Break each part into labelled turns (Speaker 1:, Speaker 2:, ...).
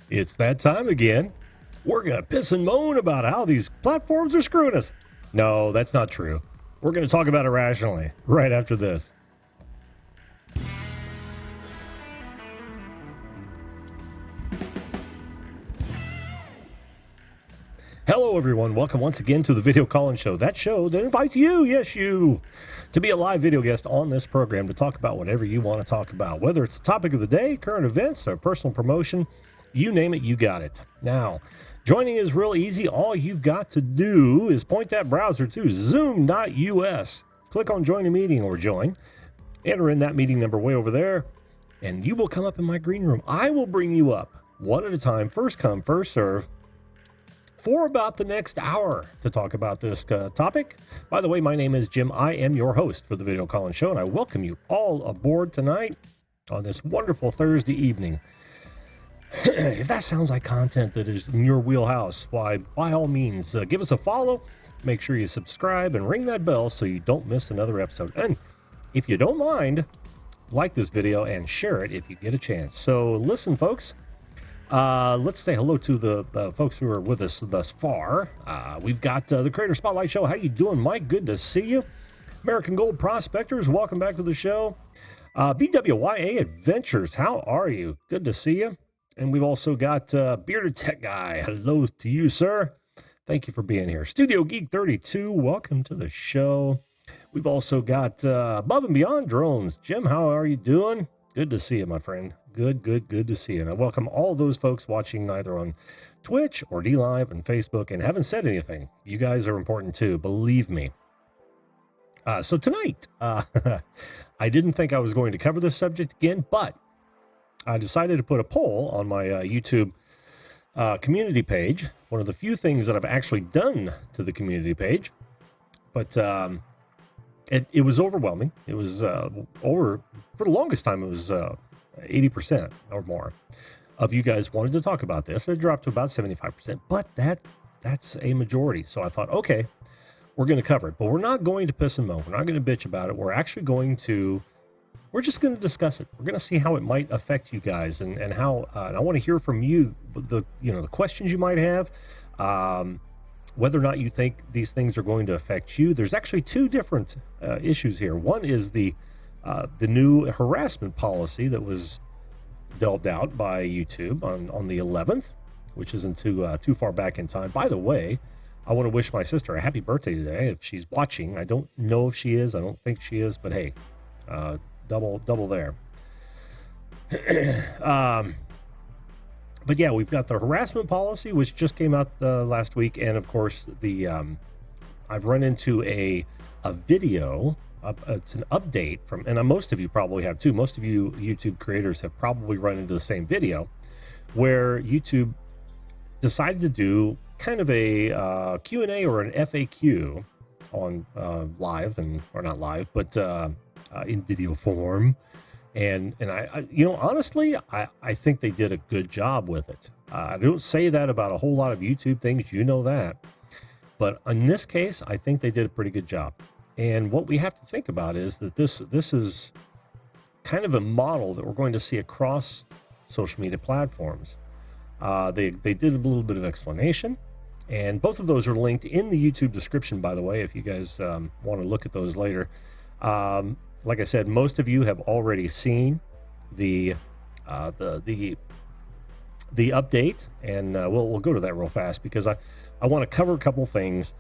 Speaker 1: It's that time again. We're going to piss and moan about how these platforms are screwing us. No, that's not true. We're going to talk about it rationally right after this. Hello, everyone. Welcome once again to the Video Call-In Show. That show that invites you, yes, you, to be a live video guest on this program to talk about whatever you want to talk about. Whether it's the topic of the day, current events, or personal promotion, you name it, you got it. Now, joining is real easy. All you've got to do is point that browser to zoom.us. Click on Join a Meeting or Join. Enter in that meeting number way over there, and you will come up in my green room. I will bring you up one at a time, first come, first serve, for about the next hour to talk about this topic. By the way, my name is Jim. I am your host for the Video Call-In Show, and I welcome you all aboard tonight on this wonderful Thursday evening. If that sounds like content that is in your wheelhouse, why, by all means, give us a follow. Make sure you subscribe and ring that bell so you don't miss another episode. And if you don't mind, like this video and share it if you get a chance. So listen, folks. Let's say hello to the folks who are with us thus far. We've got the Creator Spotlight Show. How you doing, Mike? Good to see you. American Gold Prospectors, welcome back to the show. BWYA Adventures, how are you? Good to see you. And we've also got Bearded Tech Guy. Hello to you, sir. Thank you for being here. Studio Geek 32, welcome to the show. We've also got Above and Beyond Drones. Jim, how are you doing? Good to see you, my friend. Good to see you. And I welcome all those folks watching either on Twitch or DLive and Facebook and haven't said anything. You guys are important too, believe me. So tonight, I didn't think I was going to cover this subject again, but I decided to put a poll on my YouTube community page. One of the few things that I've actually done to the community page, but it was overwhelming. It was for the longest time, it was 80% or more of you guys wanted to talk about this. It dropped to about 75%, but that's a majority. So I thought, okay, we're going to cover it, but we're not going to piss and moan. We're not going to bitch about it. We're actually we're just going to discuss it. We're going to see how it might affect you guys and how, and I want to hear from you, the questions you might have, whether or not you think these things are going to affect you. There's actually two different issues here. One is the new harassment policy that was delved out by YouTube on the 11th, which isn't too far back in time. By the way, I want to wish my sister a happy birthday today. If she's watching, I don't know if she is. I don't think she is, but hey, double there. But yeah, we've got the harassment policy, which just came out last week, and of course I've run into a video. It's an update from, and most of you probably have too. Most of you YouTube creators have probably run into the same video where YouTube decided to do kind of a Q&A or an FAQ on live, or not live, but in video form. And I honestly, I think they did a good job with it. I don't say that about a whole lot of YouTube things, you know that. But in this case, I think they did a pretty good job. And what we have to think about is that this is kind of a model that we're going to see across social media platforms. They did a little bit of explanation, and both of those are linked in the YouTube description, by the way, if you guys want to look at those later. Like I said, most of you have already seen the update, and we'll go to that real fast because I want to cover a couple things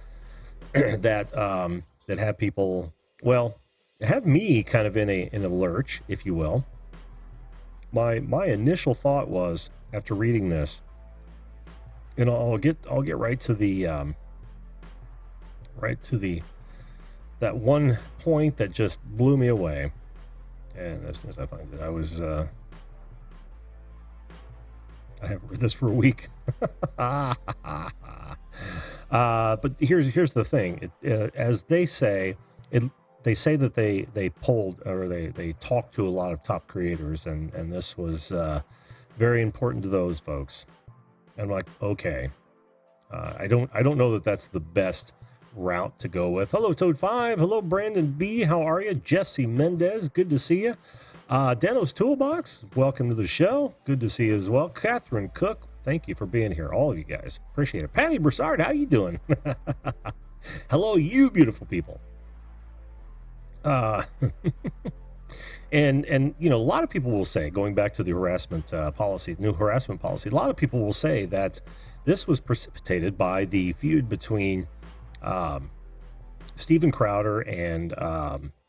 Speaker 1: that have people, well, have me kind of in a lurch, if you will. My initial thought was, after reading this, and I'll get right to that one point that just blew me away. And as soon as I find it, I haven't read this for a week. But here's the thing. As they say, they say that they polled, or they talked to a lot of top creators, and this was very important to those folks. I'm like, okay, I don't know that that's the best route to go with. Hello, Toad5. Hello, Brandon B. How are you? Jesse Mendez. Good to see you. Dano's Toolbox. Welcome to the show. Good to see you as well. Catherine Cook. Thank you for being here, all of you guys. Appreciate it. Patty Broussard, how you doing? Hello, you beautiful people. And you know, a lot of people will say, going back to the harassment policy, new harassment policy, a lot of people will say that this was precipitated by the feud between Steven Crowder and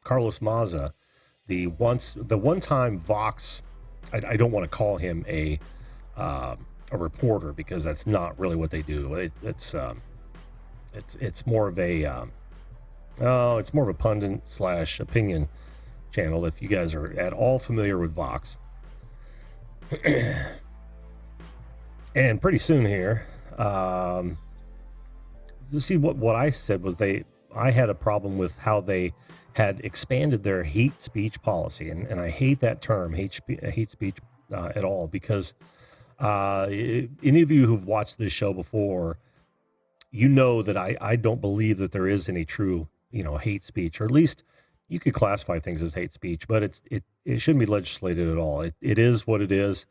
Speaker 1: Carlos Maza, the one-time Vox. I don't want to call him a reporter, because that's not really what they do. It's more of a it's more of a pundit / opinion channel, if you guys are at all familiar with Vox. And pretty soon here, you see what I said was I had a problem with how they had expanded their hate speech policy, and I hate that term, hate speech at all, because any of you who've watched this show before, you know that I don't believe that there is any true, you know, hate speech, or at least you could classify things as hate speech, but it shouldn't be legislated at all. It is what it is,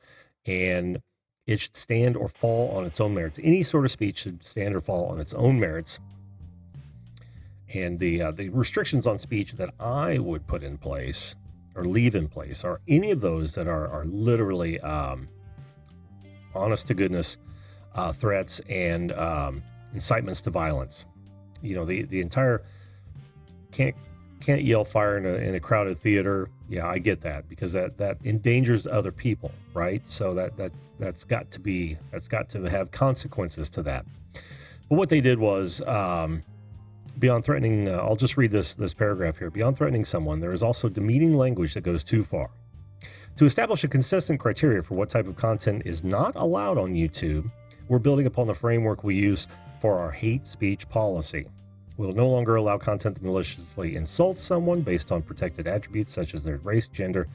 Speaker 1: and it should stand or fall on its own merits. Any sort of speech should stand or fall on its own merits. And the restrictions on speech that I would put in place or leave in place are any of those that are literally honest to goodness threats and incitements to violence. You know, the entire can't yell fire in a crowded theater. Yeah, I get that, because that endangers other people, right? So that's got to have consequences to that. But what they did was, beyond threatening, I'll just read this paragraph here. Beyond threatening someone, there is also demeaning language that goes too far. To establish a consistent criteria for what type of content is not allowed on YouTube, we're building upon the framework we use for our hate speech policy. We'll no longer allow content that maliciously insults someone based on protected attributes such as their race, gender,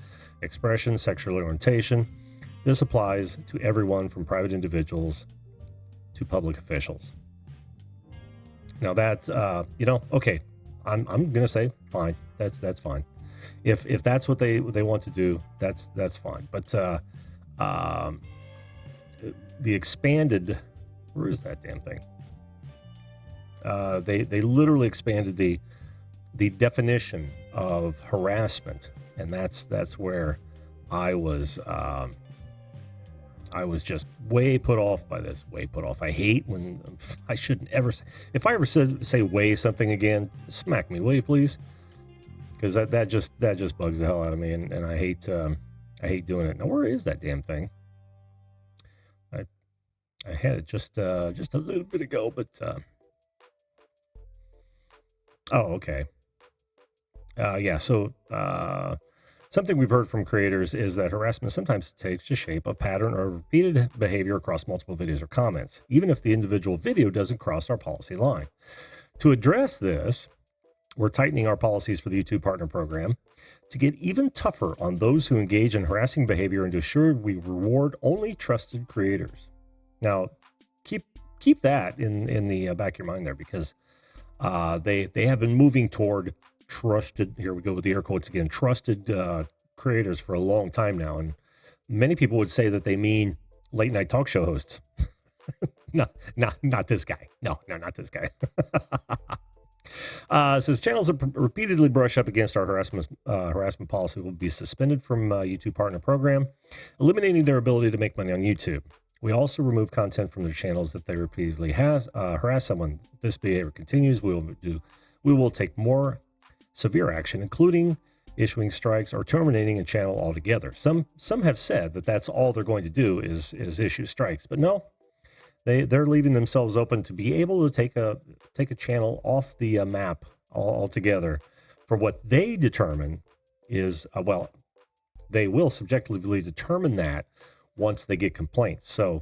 Speaker 1: expression, sexual orientation. This applies to everyone from private individuals to public officials. Now that, you know, okay, I'm going to say fine. That's fine. If that's what they want to do, that's fine. But the expanded, where is that damn thing? They literally expanded the definition of harassment, and that's where I was just way put off by this. Way put off. I hate when I shouldn't ever say. If I ever say way something again, smack me, will you please? Because that just bugs the hell out of me, and I hate doing it. Now, where is that damn thing? I had it just a little bit ago, but oh, okay. Yeah, so something we've heard from creators is that harassment sometimes takes the shape of pattern or repeated behavior across multiple videos or comments, even if the individual video doesn't cross our policy line. To address this, we're tightening our policies for the YouTube Partner Program to get even tougher on those who engage in harassing behavior and to ensure we reward only trusted creators. Now, keep that in the back of your mind there, because they have been moving toward trusted, here we go with the air quotes again, trusted creators for a long time now. And many people would say that they mean late night talk show hosts. No, not this guy. No, not this guy. Says channels that repeatedly brush up against our harassment policy will be suspended from YouTube Partner Program, eliminating their ability to make money on YouTube. We also remove content from their channels that they repeatedly harass someone. If this behavior continues, we will take more severe action, including issuing strikes or terminating a channel altogether. Some have said that that's all they're going to do is issue strikes, but no, they're leaving themselves open to be able to take a channel off the map altogether for what they determine is well, they will subjectively determine that once they get complaints. So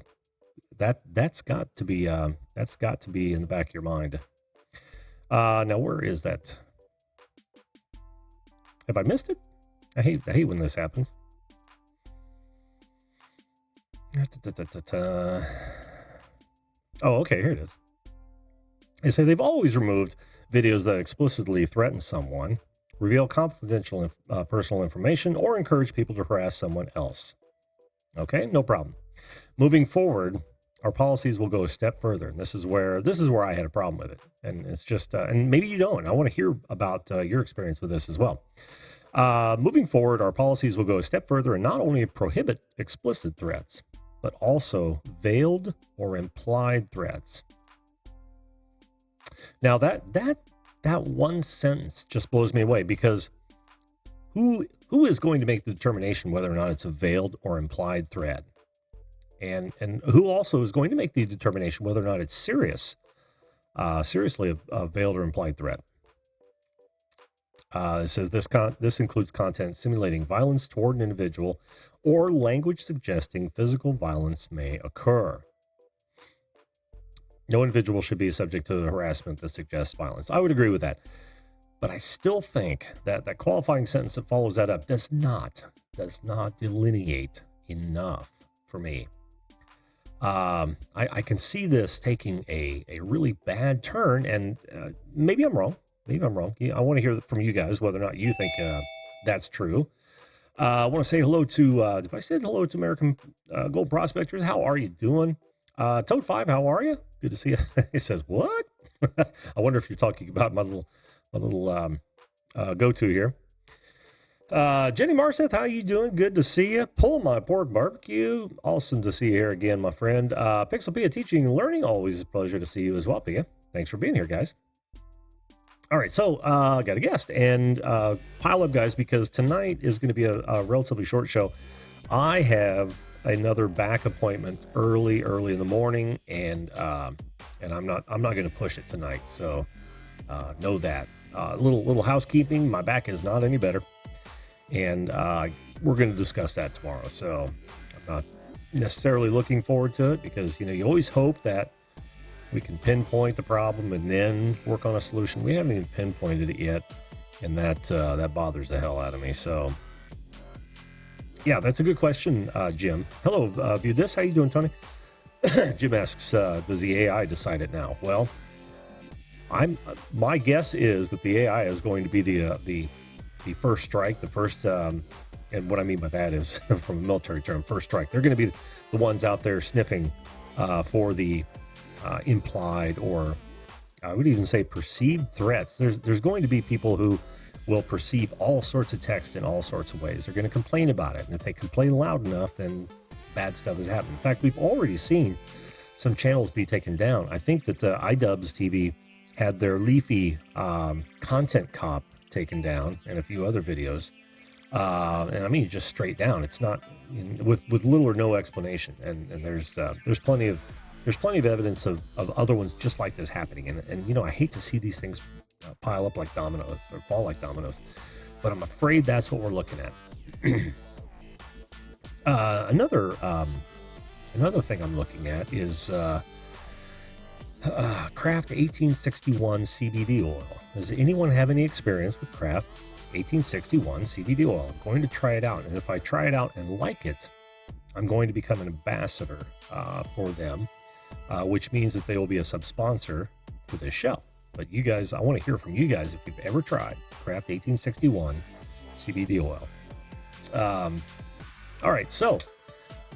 Speaker 1: that's got to be in the back of your mind. Now where is that? Have I missed it? I hate when this happens. Oh, okay, here it is. They say they've always removed videos that explicitly threaten someone, reveal confidential personal information, or encourage people to harass someone else. Okay, no problem. Moving forward, our policies will go a step further, and this is where I had a problem with it, and it's just and maybe you don't. I want to hear about your experience with this as well. Moving forward, our policies will go a step further and not only prohibit explicit threats, but also veiled or implied threats. Now that one sentence just blows me away, because who is going to make the determination whether or not it's a veiled or implied threat? And who also is going to make the determination whether or not it's seriously a veiled or implied threat? It says this includes content simulating violence toward an individual or language suggesting physical violence may occur. No individual should be subject to harassment that suggests violence. I would agree with that. But I still think that that qualifying sentence that follows that up does not delineate enough for me. I can see this taking a really bad turn, and maybe I'm wrong. Maybe I'm wrong. I want to hear from you guys whether or not you think that's true. I want to say hello to, if I said hello to American Gold Prospectors, how are you doing? Toad 5, how are you? Good to see you. It says, what? I wonder if you're talking about my little go-to here. Jenny Marseth, how you doing? Good to see you. Pull my pork barbecue. Awesome to see you here again, my friend. Pixel Pia Teaching and Learning. Always a pleasure to see you as well, Pia. Thanks for being here, guys. All right, so got a guest, and pile up, guys, because tonight is going to be a relatively short show. I have another back appointment early in the morning, and I'm not going to push it tonight. So know that. Little housekeeping. My back is not any better, and we're going to discuss that tomorrow. So I'm not necessarily looking forward to it, because you always hope that we can pinpoint the problem and then work on a solution. We haven't even pinpointed it yet, and that bothers the hell out of me. So yeah, that's a good question, Jim. Hello, view this. How you doing, Tony? Jim asks, does the AI decide it now? Well, my guess is that the AI is going to be the first strike, the first, and what I mean by that is, from a military term, first strike. They're going to be the ones out there sniffing for the implied, or I would even say perceived threats. There's going to be people who will perceive all sorts of text in all sorts of ways. They're going to complain about it, and if they complain loud enough, then bad stuff is happening. In fact, we've already seen some channels be taken down. I think that iDubbbz TV had their leafy content cop taken down, and a few other videos, and I mean just straight down. It's not with little or no explanation, and there's plenty of evidence of other ones just like this happening, and I hate to see these things pile up like dominoes, or fall like dominoes, but I'm afraid that's what we're looking at. Another thing I'm looking at is Kraft 1861 CBD oil. Does anyone have any experience with Kraft 1861 CBD oil? I'm going to try it out, and if I try it out and like it, I'm going to become an ambassador for them, which means that they will be a sub-sponsor for this show. But you guys, I want to hear from you guys if you've ever tried Kraft 1861 CBD oil. All right, so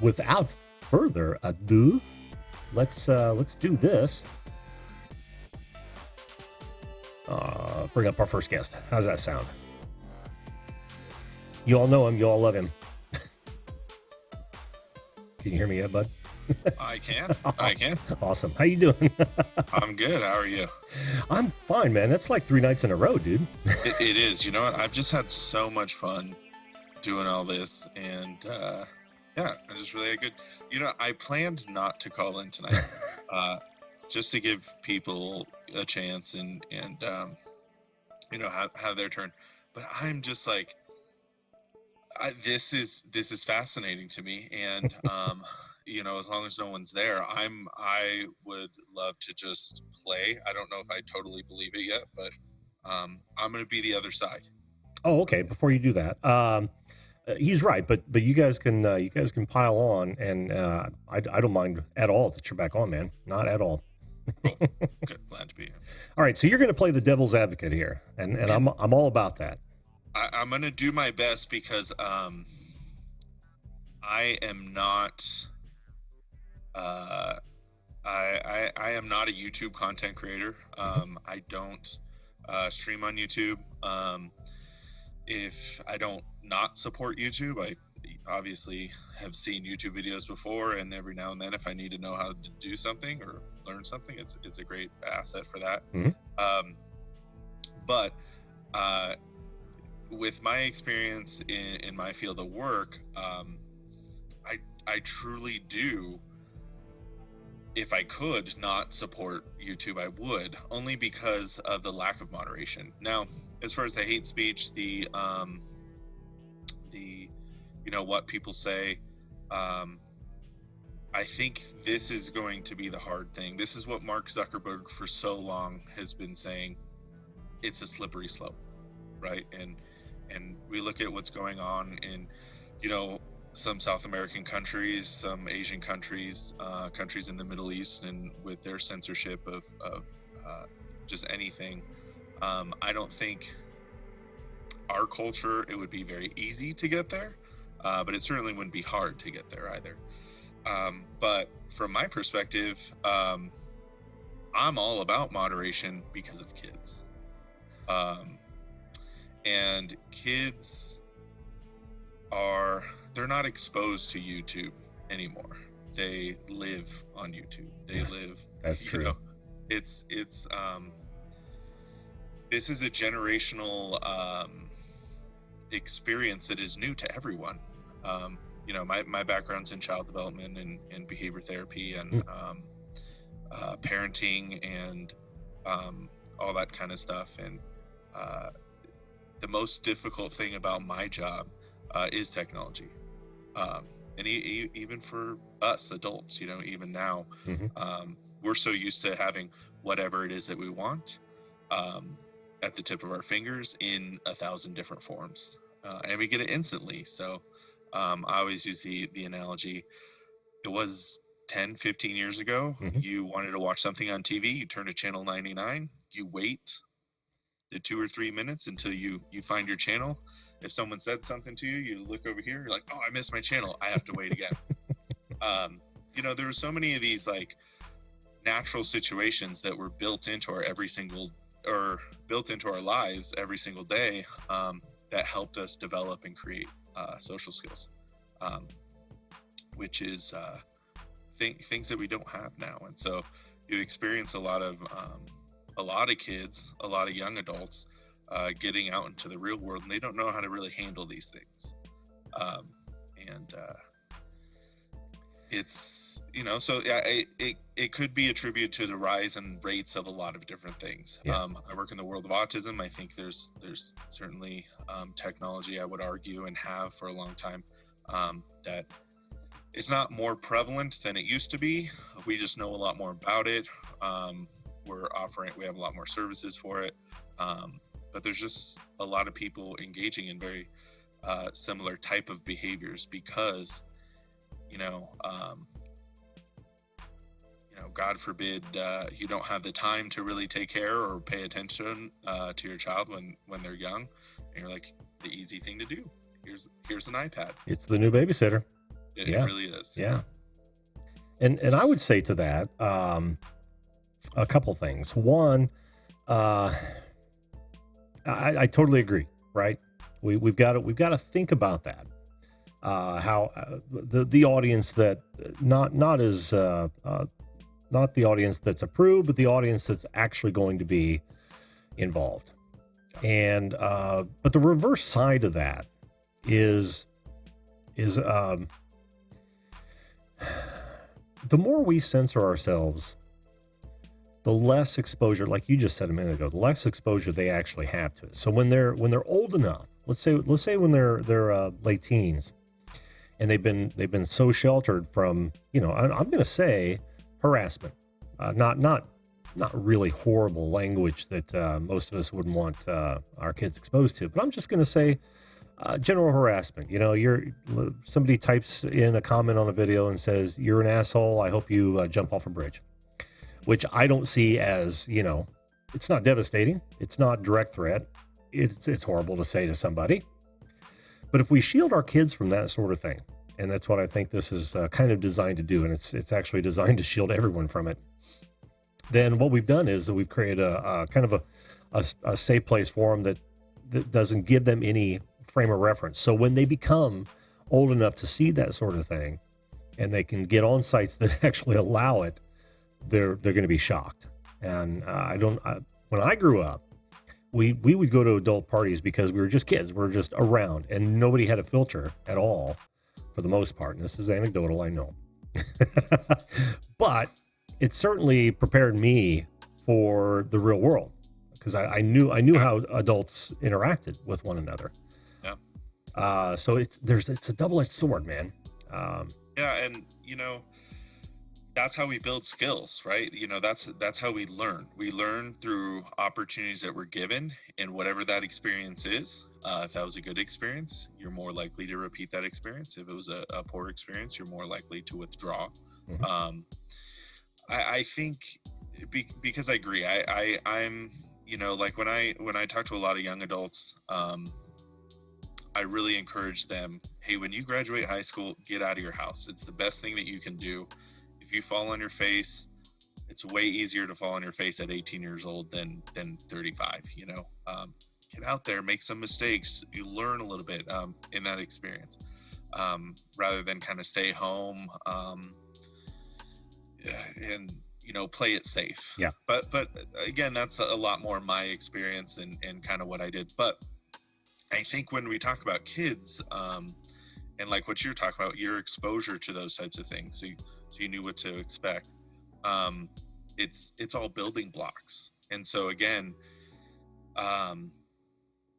Speaker 1: without further ado, let's do this. Bring up our first guest. How's that sound? You all know him. You all love him. Can you hear me yet, bud?
Speaker 2: I can.
Speaker 1: Awesome. How you doing?
Speaker 2: I'm good. How are you?
Speaker 1: I'm fine, man. That's like 3 nights in a row, dude.
Speaker 2: It is. You know what? I've just had so much fun doing all this, and yeah, I just really had good. I planned not to call in tonight, just to give people a chance and have their turn. But I'm just like, this is fascinating to me, and as long as no one's there, I would love to just play. I don't know if I totally believe it yet, but I'm going to be the other side.
Speaker 1: Oh, okay. Before you do that, he's right, but you guys can pile on, and I don't mind at all that you're back on, man. Not at all.
Speaker 2: Cool. Good. Glad to be here.
Speaker 1: All right, so you're going to play the devil's advocate here, and I'm all about that.
Speaker 2: I'm going to do my best, because I am not I am not a YouTube content creator. I don't stream on YouTube. If I don't not support YouTube, I obviously have seen YouTube videos before, and every now and then, if I need to know how to do something or learn something, it's a great asset for that. But with my experience in my field of work, I truly do. If I could not support YouTube, I would, only because of the lack of moderation. Now, as far as the hate speech, the what people say, I think this is going to be the hard thing. This is what Mark Zuckerberg for so long has been saying. It's a slippery slope, right? And we look at what's going on in, some South American countries, some Asian countries, countries in the Middle East, and with their censorship of just anything. I don't think our culture, it would be very easy to get there, but it certainly wouldn't be hard to get there either. But from my perspective, I'm all about moderation because of kids. And kids they're not exposed to YouTube anymore. They live on YouTube. They live.
Speaker 1: That's true.
Speaker 2: It's this is a generational experience that is new to everyone. My background's in child development and behavior therapy and parenting and all that kind of stuff. And the most difficult thing about my job is technology. And even for us adults, even now, we're so used to having whatever it is that we want at the tip of our fingers in 1,000 different forms, and we get it instantly. So I always use the analogy. It was 10, 15 years ago. You wanted to watch something on TV, you turn to channel 99, you wait the 2 or 3 minutes until you find your channel. If someone said something to you, you look over here, you're like, oh, I missed my channel, I have to wait again. There were so many of these like natural situations that were built into our built into our lives every single day, that helped us develop and create social skills, which is things that we don't have now. And so you experience a lot of kids, a lot of young adults getting out into the real world, and they don't know how to really handle these things. It's so it could be attributed to the rise in rates of a lot of different things. I work in the world of autism. I think there's certainly technology, I would argue, and have for a long time, that it's not more prevalent than it used to be. We just know a lot more about it. We have a lot more services for it, but there's just a lot of people engaging in very similar type of behaviors because God forbid you don't have the time to really take care or pay attention to your child when they're young, and you're like, the easy thing to do, here's an iPad.
Speaker 1: It's the new babysitter.
Speaker 2: It really is.
Speaker 1: Yeah. And I would say to that a couple things. One, I totally agree, right? We've got to think about that. How the audience that not the audience that's approved, but the audience that's actually going to be involved. And but the reverse side of that is the more we censor ourselves, the less exposure, like you just said a minute ago, the less exposure they actually have to it. So when they're old enough, let's say when they're late teens, and they've been so sheltered from, I'm going to say harassment, not really horrible language that most of us wouldn't want our kids exposed to, but I'm just going to say general harassment. Somebody types in a comment on a video and says, "You're an asshole. I hope you jump off a bridge," which I don't see as, it's not devastating. It's not direct threat. It's horrible to say to somebody. But if we shield our kids from that sort of thing, And that's what I think this is kind of designed to do. And it's actually designed to shield everyone from it. Then what we've done is we've created a kind of a safe place for them that doesn't give them any frame of reference. So when they become old enough to see that sort of thing, and they can get on sites that actually allow it, they're going to be shocked. And when I grew up, we would go to adult parties because we were just kids. We were just around, and nobody had a filter at all, for the most part. And this is anecdotal, I know, but it certainly prepared me for the real world, because I knew how adults interacted with one another.
Speaker 2: Yeah.
Speaker 1: So it's a double-edged sword, man.
Speaker 2: Yeah, and that's how we build skills, right? That's how we learn. We learn through opportunities that we're given, and whatever that experience is. If that was a good experience, you're more likely to repeat that experience. If it was a poor experience, you're more likely to withdraw.
Speaker 1: Mm-hmm.
Speaker 2: I think because I agree. I'm like when I talk to a lot of young adults, I really encourage them, hey, when you graduate high school, get out of your house. It's the best thing that you can do. If you fall on your face, it's way easier to fall on your face at 18 years old than 35. Get out there, make some mistakes. You learn a little bit in that experience, rather than kind of stay home and play it safe.
Speaker 1: Yeah.
Speaker 2: But again, that's a lot more my experience and kind of what I did. But I think when we talk about kids, and like what you're talking about, your exposure to those types of things, so you knew what to expect. It's all building blocks, and so again,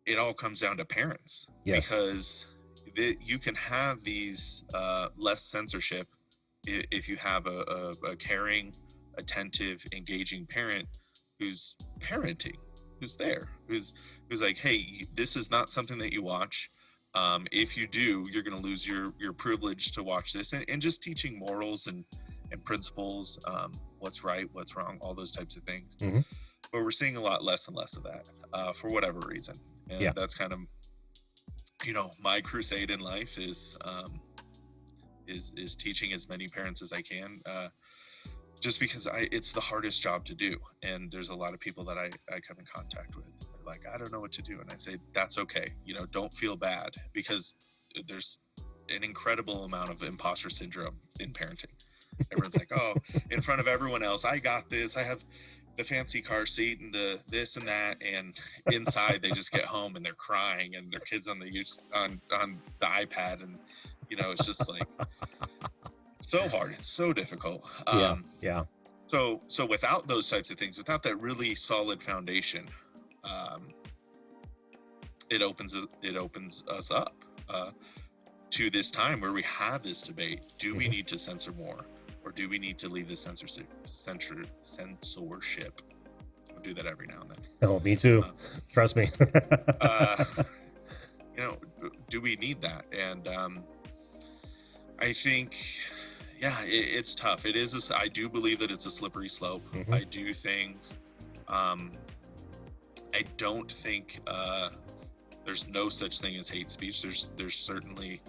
Speaker 2: it all comes down to parents.
Speaker 1: Yes.
Speaker 2: Because you can have these less censorship if you have a caring, attentive, engaging parent who's parenting, who's there, who's like, hey, this is not something that you watch. If you do, you're going to lose your privilege to watch this, and just teaching morals and principles, what's right, what's wrong, all those types of things.
Speaker 1: Mm-hmm.
Speaker 2: But we're seeing a lot less and less of that for whatever reason. And that's kind of, my crusade in life is teaching as many parents as I can, just because it's the hardest job to do. And there's a lot of people that I come in contact with, like, I don't know what to do. And I say, that's okay. Don't feel bad, because there's an incredible amount of imposter syndrome in parenting. Everyone's like, oh, in front of everyone else, I got this. I have the fancy car seat and the this and that. And inside they just get home and they're crying, and their kids on the iPad. And, it's just like, so hard. It's so difficult.
Speaker 1: Yeah.
Speaker 2: So without those types of things, without that really solid foundation, it opens us up to this time where we have this debate. Do we need to censor more, or do we need to leave the censorship? I'll do that every now and then.
Speaker 1: Oh, me too. Trust me.
Speaker 2: Do we need that? And I think, it's tough. It is. I do believe that it's a slippery slope.
Speaker 1: Mm-hmm.
Speaker 2: I do think. I don't think there's no such thing as hate speech. There's certainly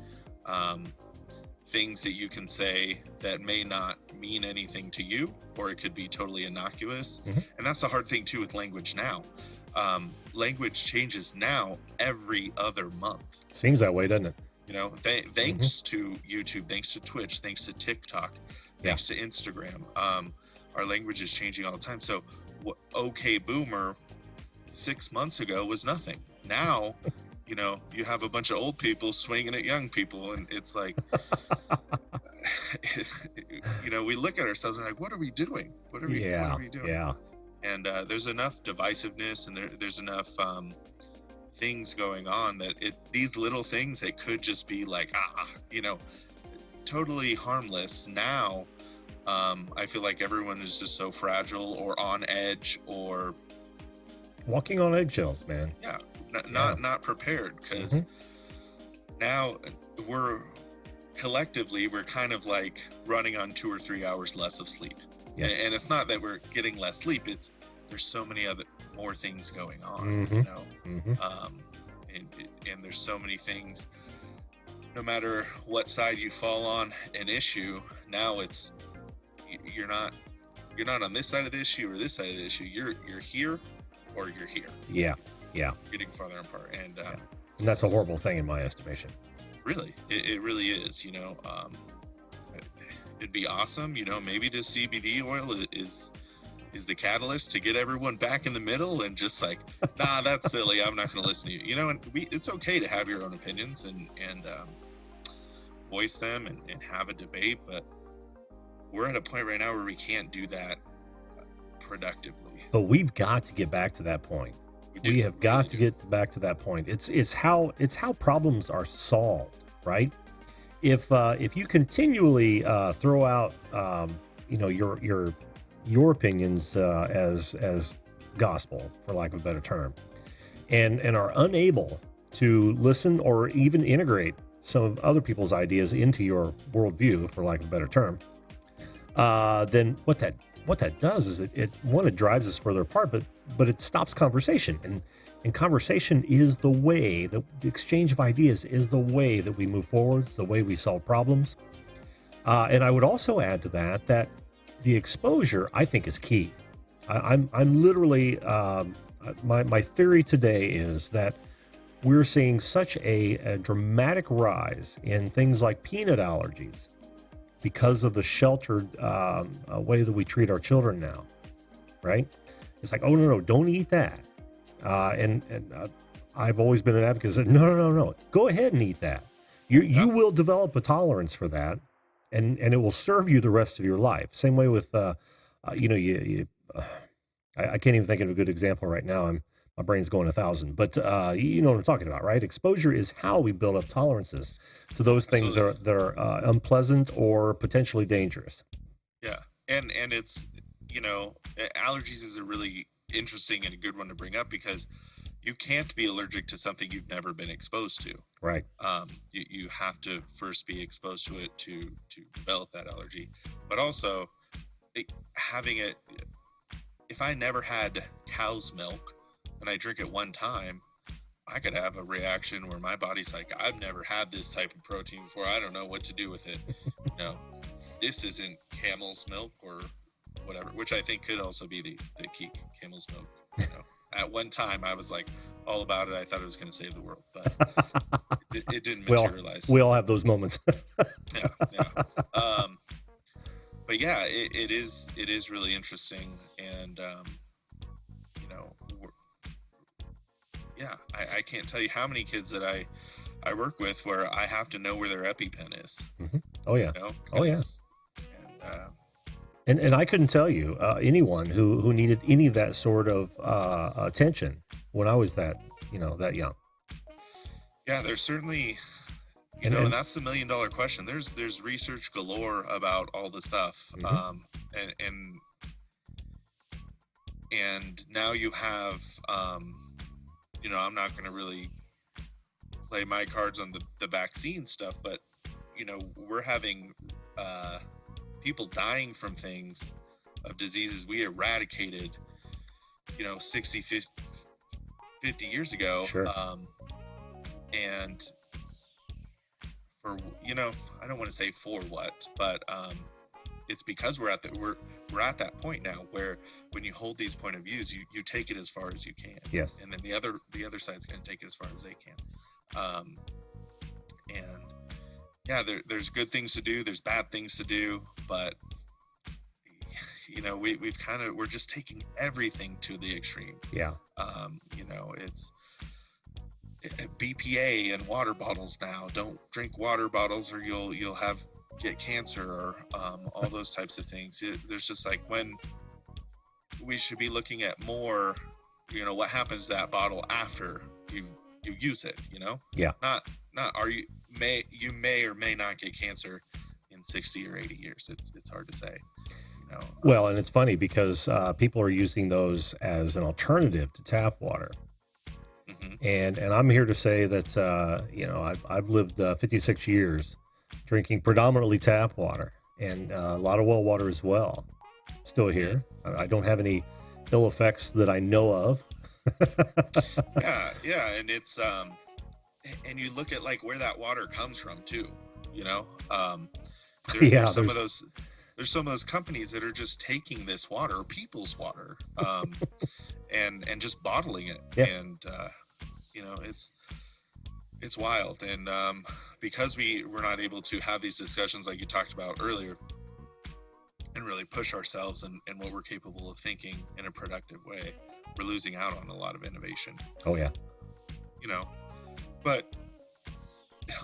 Speaker 2: things that you can say that may not mean anything to you, or it could be totally innocuous.
Speaker 1: Mm-hmm.
Speaker 2: And that's the hard thing too with language now. Language changes now every other month.
Speaker 1: Seems that way, doesn't it?
Speaker 2: Thanks to YouTube, thanks to Twitch, thanks to TikTok, thanks to Instagram. Our language is changing all the time. So okay boomer 6 months ago was nothing. Now, you have a bunch of old people swinging at young people, and it's like, we look at ourselves and like, what are we doing? What are we doing?
Speaker 1: Yeah.
Speaker 2: And there's enough divisiveness, and there's enough things going on that these little things that could just be like, totally harmless. Now, I feel like everyone is just so fragile or on edge or
Speaker 1: walking on eggshells, man.
Speaker 2: Yeah, not prepared, because now we're kind of like running on 2 or 3 hours less of sleep.
Speaker 1: Yeah.
Speaker 2: And it's not that we're getting less sleep, there's so many more things going on,
Speaker 1: Mm-hmm.
Speaker 2: and there's so many things. no matter what side you fall on an issue, now it's you're not on this side of the issue or this side of the issue. You're here or you're here.
Speaker 1: Yeah.
Speaker 2: Getting farther apart, and
Speaker 1: that's a horrible thing in my estimation.
Speaker 2: Really, it really is. It'd be awesome. Maybe this CBD oil is the catalyst to get everyone back in the middle, and just like, nah, that's silly. I'm not going to listen to you. And it's okay to have your own opinions and voice them and have a debate, but we're at a point right now where we can't do that productively.
Speaker 1: But we've got to get back to that point. We have got to get back to that point. It's how problems are solved, right? If you continually throw out your opinions as gospel, for lack of a better term, and are unable to listen or even integrate some of other people's ideas into your worldview, for lack of a better term, then what that does is it drives us further apart, but it stops conversation, and conversation is the way, the exchange of ideas is the way that we move forward. It's the way we solve problems. And I would also add to that the exposure, I think, is key. I'm literally, my theory today is that we're seeing such a dramatic rise in things like peanut allergies because of the sheltered way that we treat our children now, right? It's like, oh, no, don't eat that. And I've always been an advocate that no, go ahead and eat that. You will develop a tolerance for that, and it will serve you the rest of your life. Same way with, I can't even think of a good example right now. My brain's going 1,000, but you know what I'm talking about, right? Exposure is how we build up tolerances to those things that are unpleasant or potentially dangerous.
Speaker 2: Yeah, and it's, allergies is a really interesting and a good one to bring up, because you can't be allergic to something you've never been exposed to.
Speaker 1: Right.
Speaker 2: You have to first be exposed to it to develop that allergy. But also, having it, if I never had cow's milk and I drink it one time, I could have a reaction where my body's like, I've never had this type of protein before. I don't know what to do with it. This isn't camel's milk or whatever, which I think could also be the key, camel's milk. At one time I was like all about it. I thought it was going to save the world, but it didn't materialize.
Speaker 1: We all have those moments.
Speaker 2: Yeah. But yeah, it is really interesting, and I can't tell you how many kids that I work with where I have to know where their EpiPen is.
Speaker 1: Mm-hmm. Oh yeah. Oh yeah.
Speaker 2: And
Speaker 1: I couldn't tell you anyone who needed any of that sort of attention when I was that young. Yeah,
Speaker 2: there's certainly, and that's the $1 million question. There's research galore about all the stuff,
Speaker 1: mm-hmm.
Speaker 2: and now you have, I'm not going to really play my cards on the vaccine stuff, but we're having people dying from things, of diseases we eradicated 60 50 years ago.
Speaker 1: Sure.
Speaker 2: And for I don't want to say for what, but it's because we're at that point now where when you hold these point of views, you take it as far as you can.
Speaker 1: Yes.
Speaker 2: And then the other side's going to take it as far as they can. And yeah, there's good things to do, there's bad things to do, but we're just taking everything to the extreme.
Speaker 1: Yeah.
Speaker 2: It's BPA and water bottles now. Don't drink water bottles or you'll get cancer, or all those types of things. There's just like, when we should be looking at more, what happens to that bottle after you use it,
Speaker 1: Yeah.
Speaker 2: Not you may or may not get cancer in 60 or 80 years. It's hard to say.
Speaker 1: Well, and it's funny because people are using those as an alternative to tap water.
Speaker 2: Mm-hmm.
Speaker 1: And I'm here to say that I've lived 56 years drinking predominantly tap water, and a lot of well water as well. Still here. I don't have any ill effects that I know of.
Speaker 2: Yeah, and it's and you look at like where that water comes from too, you know.
Speaker 1: Yeah,
Speaker 2: there's some of those companies that are just taking this water, people's water, and just bottling it.
Speaker 1: Yeah.
Speaker 2: And you know, it's wild. And because we're not able to have these discussions like you talked about earlier and really push ourselves and what we're capable of thinking in a productive way, we're losing out on a lot of innovation.
Speaker 1: Oh yeah.
Speaker 2: You know, but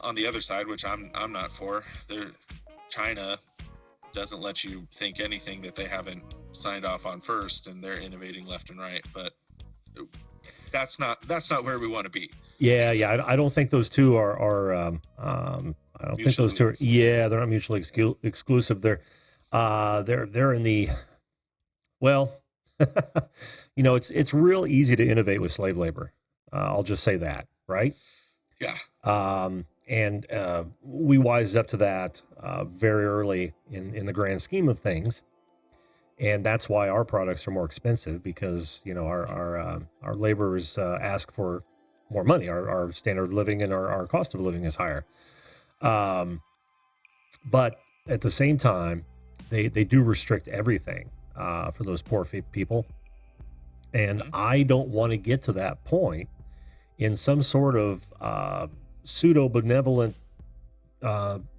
Speaker 2: on the other side, which I'm not for, China doesn't let you think anything that they haven't signed off on first, and they're innovating left and right. But that's not where we want to be.
Speaker 1: Yeah. I don't think those two are I don't think those two are. Yeah, they're not mutually exclusive. They're in the, well, you know, it's real easy to innovate with slave labor. I'll just say that, right?
Speaker 2: Yeah.
Speaker 1: And we wised up to that very early in the grand scheme of things, and that's why our products are more expensive, because you know our laborers ask for more money. Our standard of living and our cost of living is higher. But at the same time, they do restrict everything for those poor people, and I don't want to get to that point in some sort of pseudo benevolent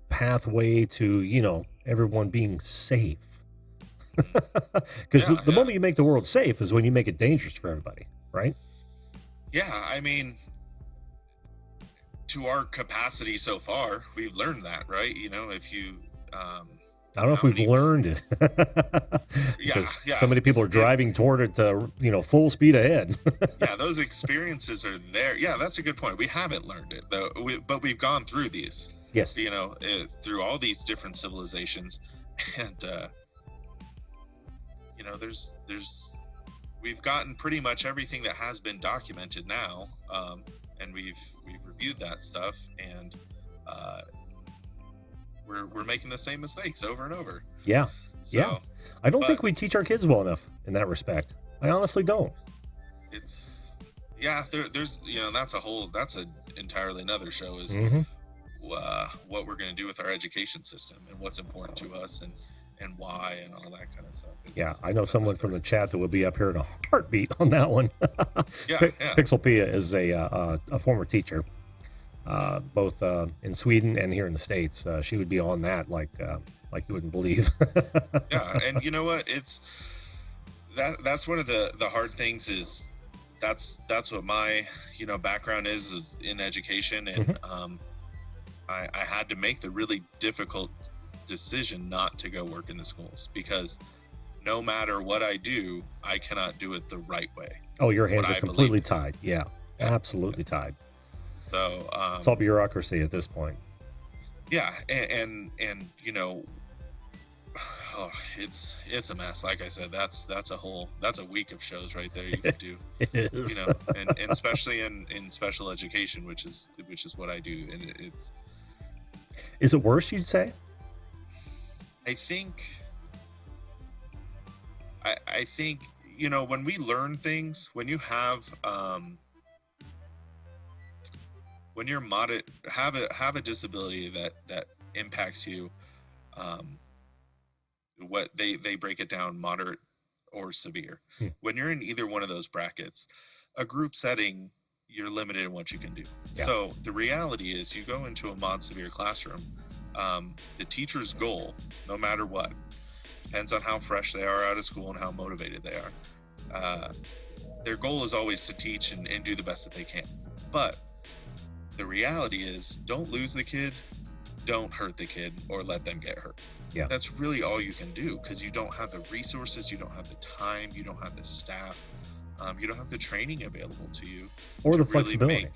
Speaker 1: pathway to, you know, everyone being safe. Because the moment you make the world safe is when you make it dangerous for everybody, right?
Speaker 2: Yeah, I mean, to our capacity so far, we've learned that, right? You know, if you
Speaker 1: I don't know if we've learned it. Because so many people are driving toward it, you know, full speed ahead.
Speaker 2: Yeah, those experiences are there. Yeah, that's a good point. We haven't learned it though, but we've gone through these.
Speaker 1: Yes.
Speaker 2: You know, through all these different civilizations, and you know, we've gotten pretty much everything that has been documented now, and we've reviewed that stuff, and we're making the same mistakes over and over.
Speaker 1: Yeah.
Speaker 2: So,
Speaker 1: yeah. I don't think we teach our kids well enough in that respect. I honestly don't.
Speaker 2: It's there's you know, that's entirely another show, is what we're going to do with our education system and what's important to us and why and all that kind of stuff.
Speaker 1: I know someone from the chat that will be up here in a heartbeat on that one. Pixelpia is a former teacher, both in Sweden and here in the States. She would be on that like you wouldn't believe.
Speaker 2: Yeah, and you know what? That's one of the hard things, is that's what my, you know, background is in education, and I had to make the really difficult decision not to go work in the schools, because no matter what I do, I cannot do it the right way. Oh,
Speaker 1: your hands are completely tied. Yeah, absolutely tied.
Speaker 2: So
Speaker 1: it's all bureaucracy at this point.
Speaker 2: Yeah, and you know, it's a mess. Like I said, that's a week of shows right there you could do.
Speaker 1: It is.
Speaker 2: You know, and especially in special education, which is what I do, and it's.
Speaker 1: Is it worse, you'd say?
Speaker 2: I think, you know, when we learn things, when you have when you're have a disability that impacts you, what they break it down, moderate or severe. When you're in either one of those brackets, a group setting, you're limited in what you can do. So the reality is, you go into a mod severe classroom, the teacher's goal, no matter what, depends on how fresh they are out of school and how motivated they are. Their goal is always to teach and do the best that they can. But the reality is, don't lose the kid, don't hurt the kid, or let them get hurt.
Speaker 1: Yeah.
Speaker 2: That's really all you can do, because you don't have the resources, you don't have the time, you don't have the staff, you don't have the training available to you,
Speaker 1: or the flexibility.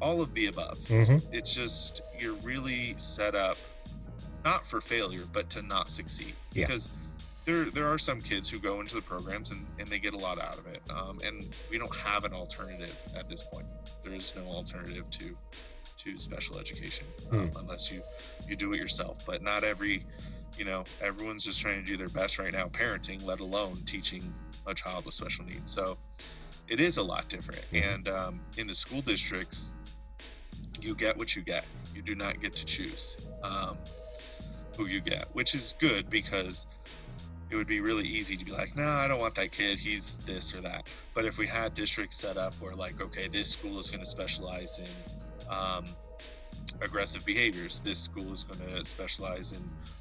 Speaker 2: All of the above. It's just, you're really set up not for failure, but to not succeed. Because there are some kids who go into the programs and they get a lot out of it, and we don't have an alternative at this point. There is no alternative to special education, unless you do it yourself. But not everyone's just trying to do their best right now parenting, let alone teaching a child with special needs. So it is a lot different. And in the school districts, you get what you get. You do not get to choose who you get, which is good, because it would be really easy to be like, no, I don't want that kid, he's this or that. But if we had districts set up where, like, okay, this school is going to specialize in aggressive behaviors, this school is going to specialize in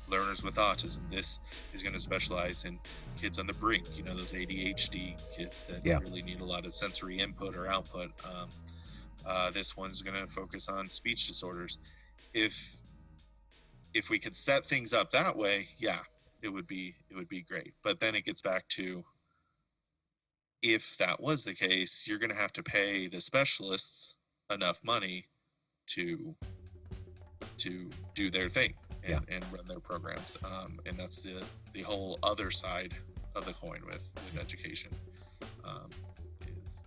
Speaker 2: learners with autism, this is going to specialize in kids on the brink, you know, those ADHD kids that really need a lot of sensory input or output. This one's going to focus on speech disorders. If we could set things up that way, it would be great. But then it gets back to, if that was the case, you're going to have to pay the specialists enough money to do their thing and run their programs. And that's the whole other side of the coin with education. Is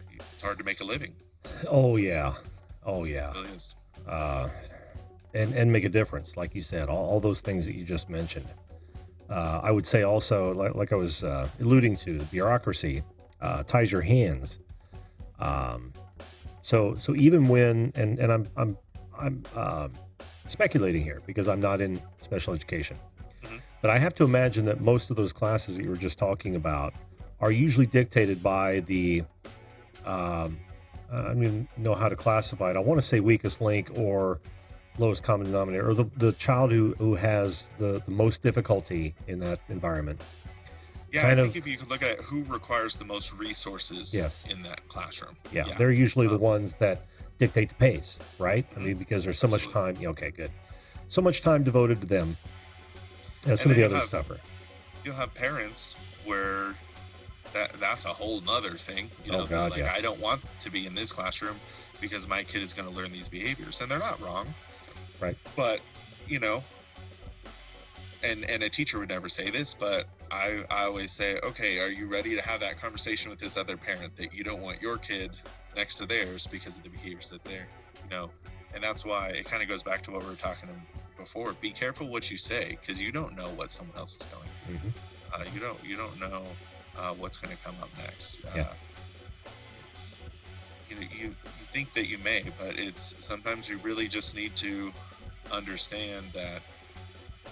Speaker 2: it's hard to make a living.
Speaker 1: Oh yeah.
Speaker 2: It really is.
Speaker 1: And make a difference, like you said, all those things that you just mentioned. I would say also, like I was alluding to, the bureaucracy ties your hands. So even when, and I'm speculating here because I'm not in special education, but I have to imagine that most of those classes that you were just talking about are usually dictated by the, I don't even know how to classify it. I want to say weakest link or lowest common denominator, or the child who has the most difficulty in that environment.
Speaker 2: Yeah, I think if you could look at who requires the most resources in that classroom.
Speaker 1: Yeah, they're usually the ones that dictate the pace, right? I mean, because there's so much time. Okay, good. So much time devoted to them. And some of the others suffer.
Speaker 2: You'll have parents where that's a whole nother thing. You know,
Speaker 1: God,
Speaker 2: like, I don't want to be in this classroom because my kid is going to learn these behaviors. And they're not wrong.
Speaker 1: Right.
Speaker 2: But, you know, and a teacher would never say this, but I always say, okay, are you ready to have that conversation with this other parent that you don't want your kid next to theirs because of the behaviors that they're, you know? And that's why it kind of goes back to what we were talking before. Be careful what you say, because you don't know what someone else is going through. You don't know what's going to come up next. It's, you think that you may, but it's sometimes you really just need to understand that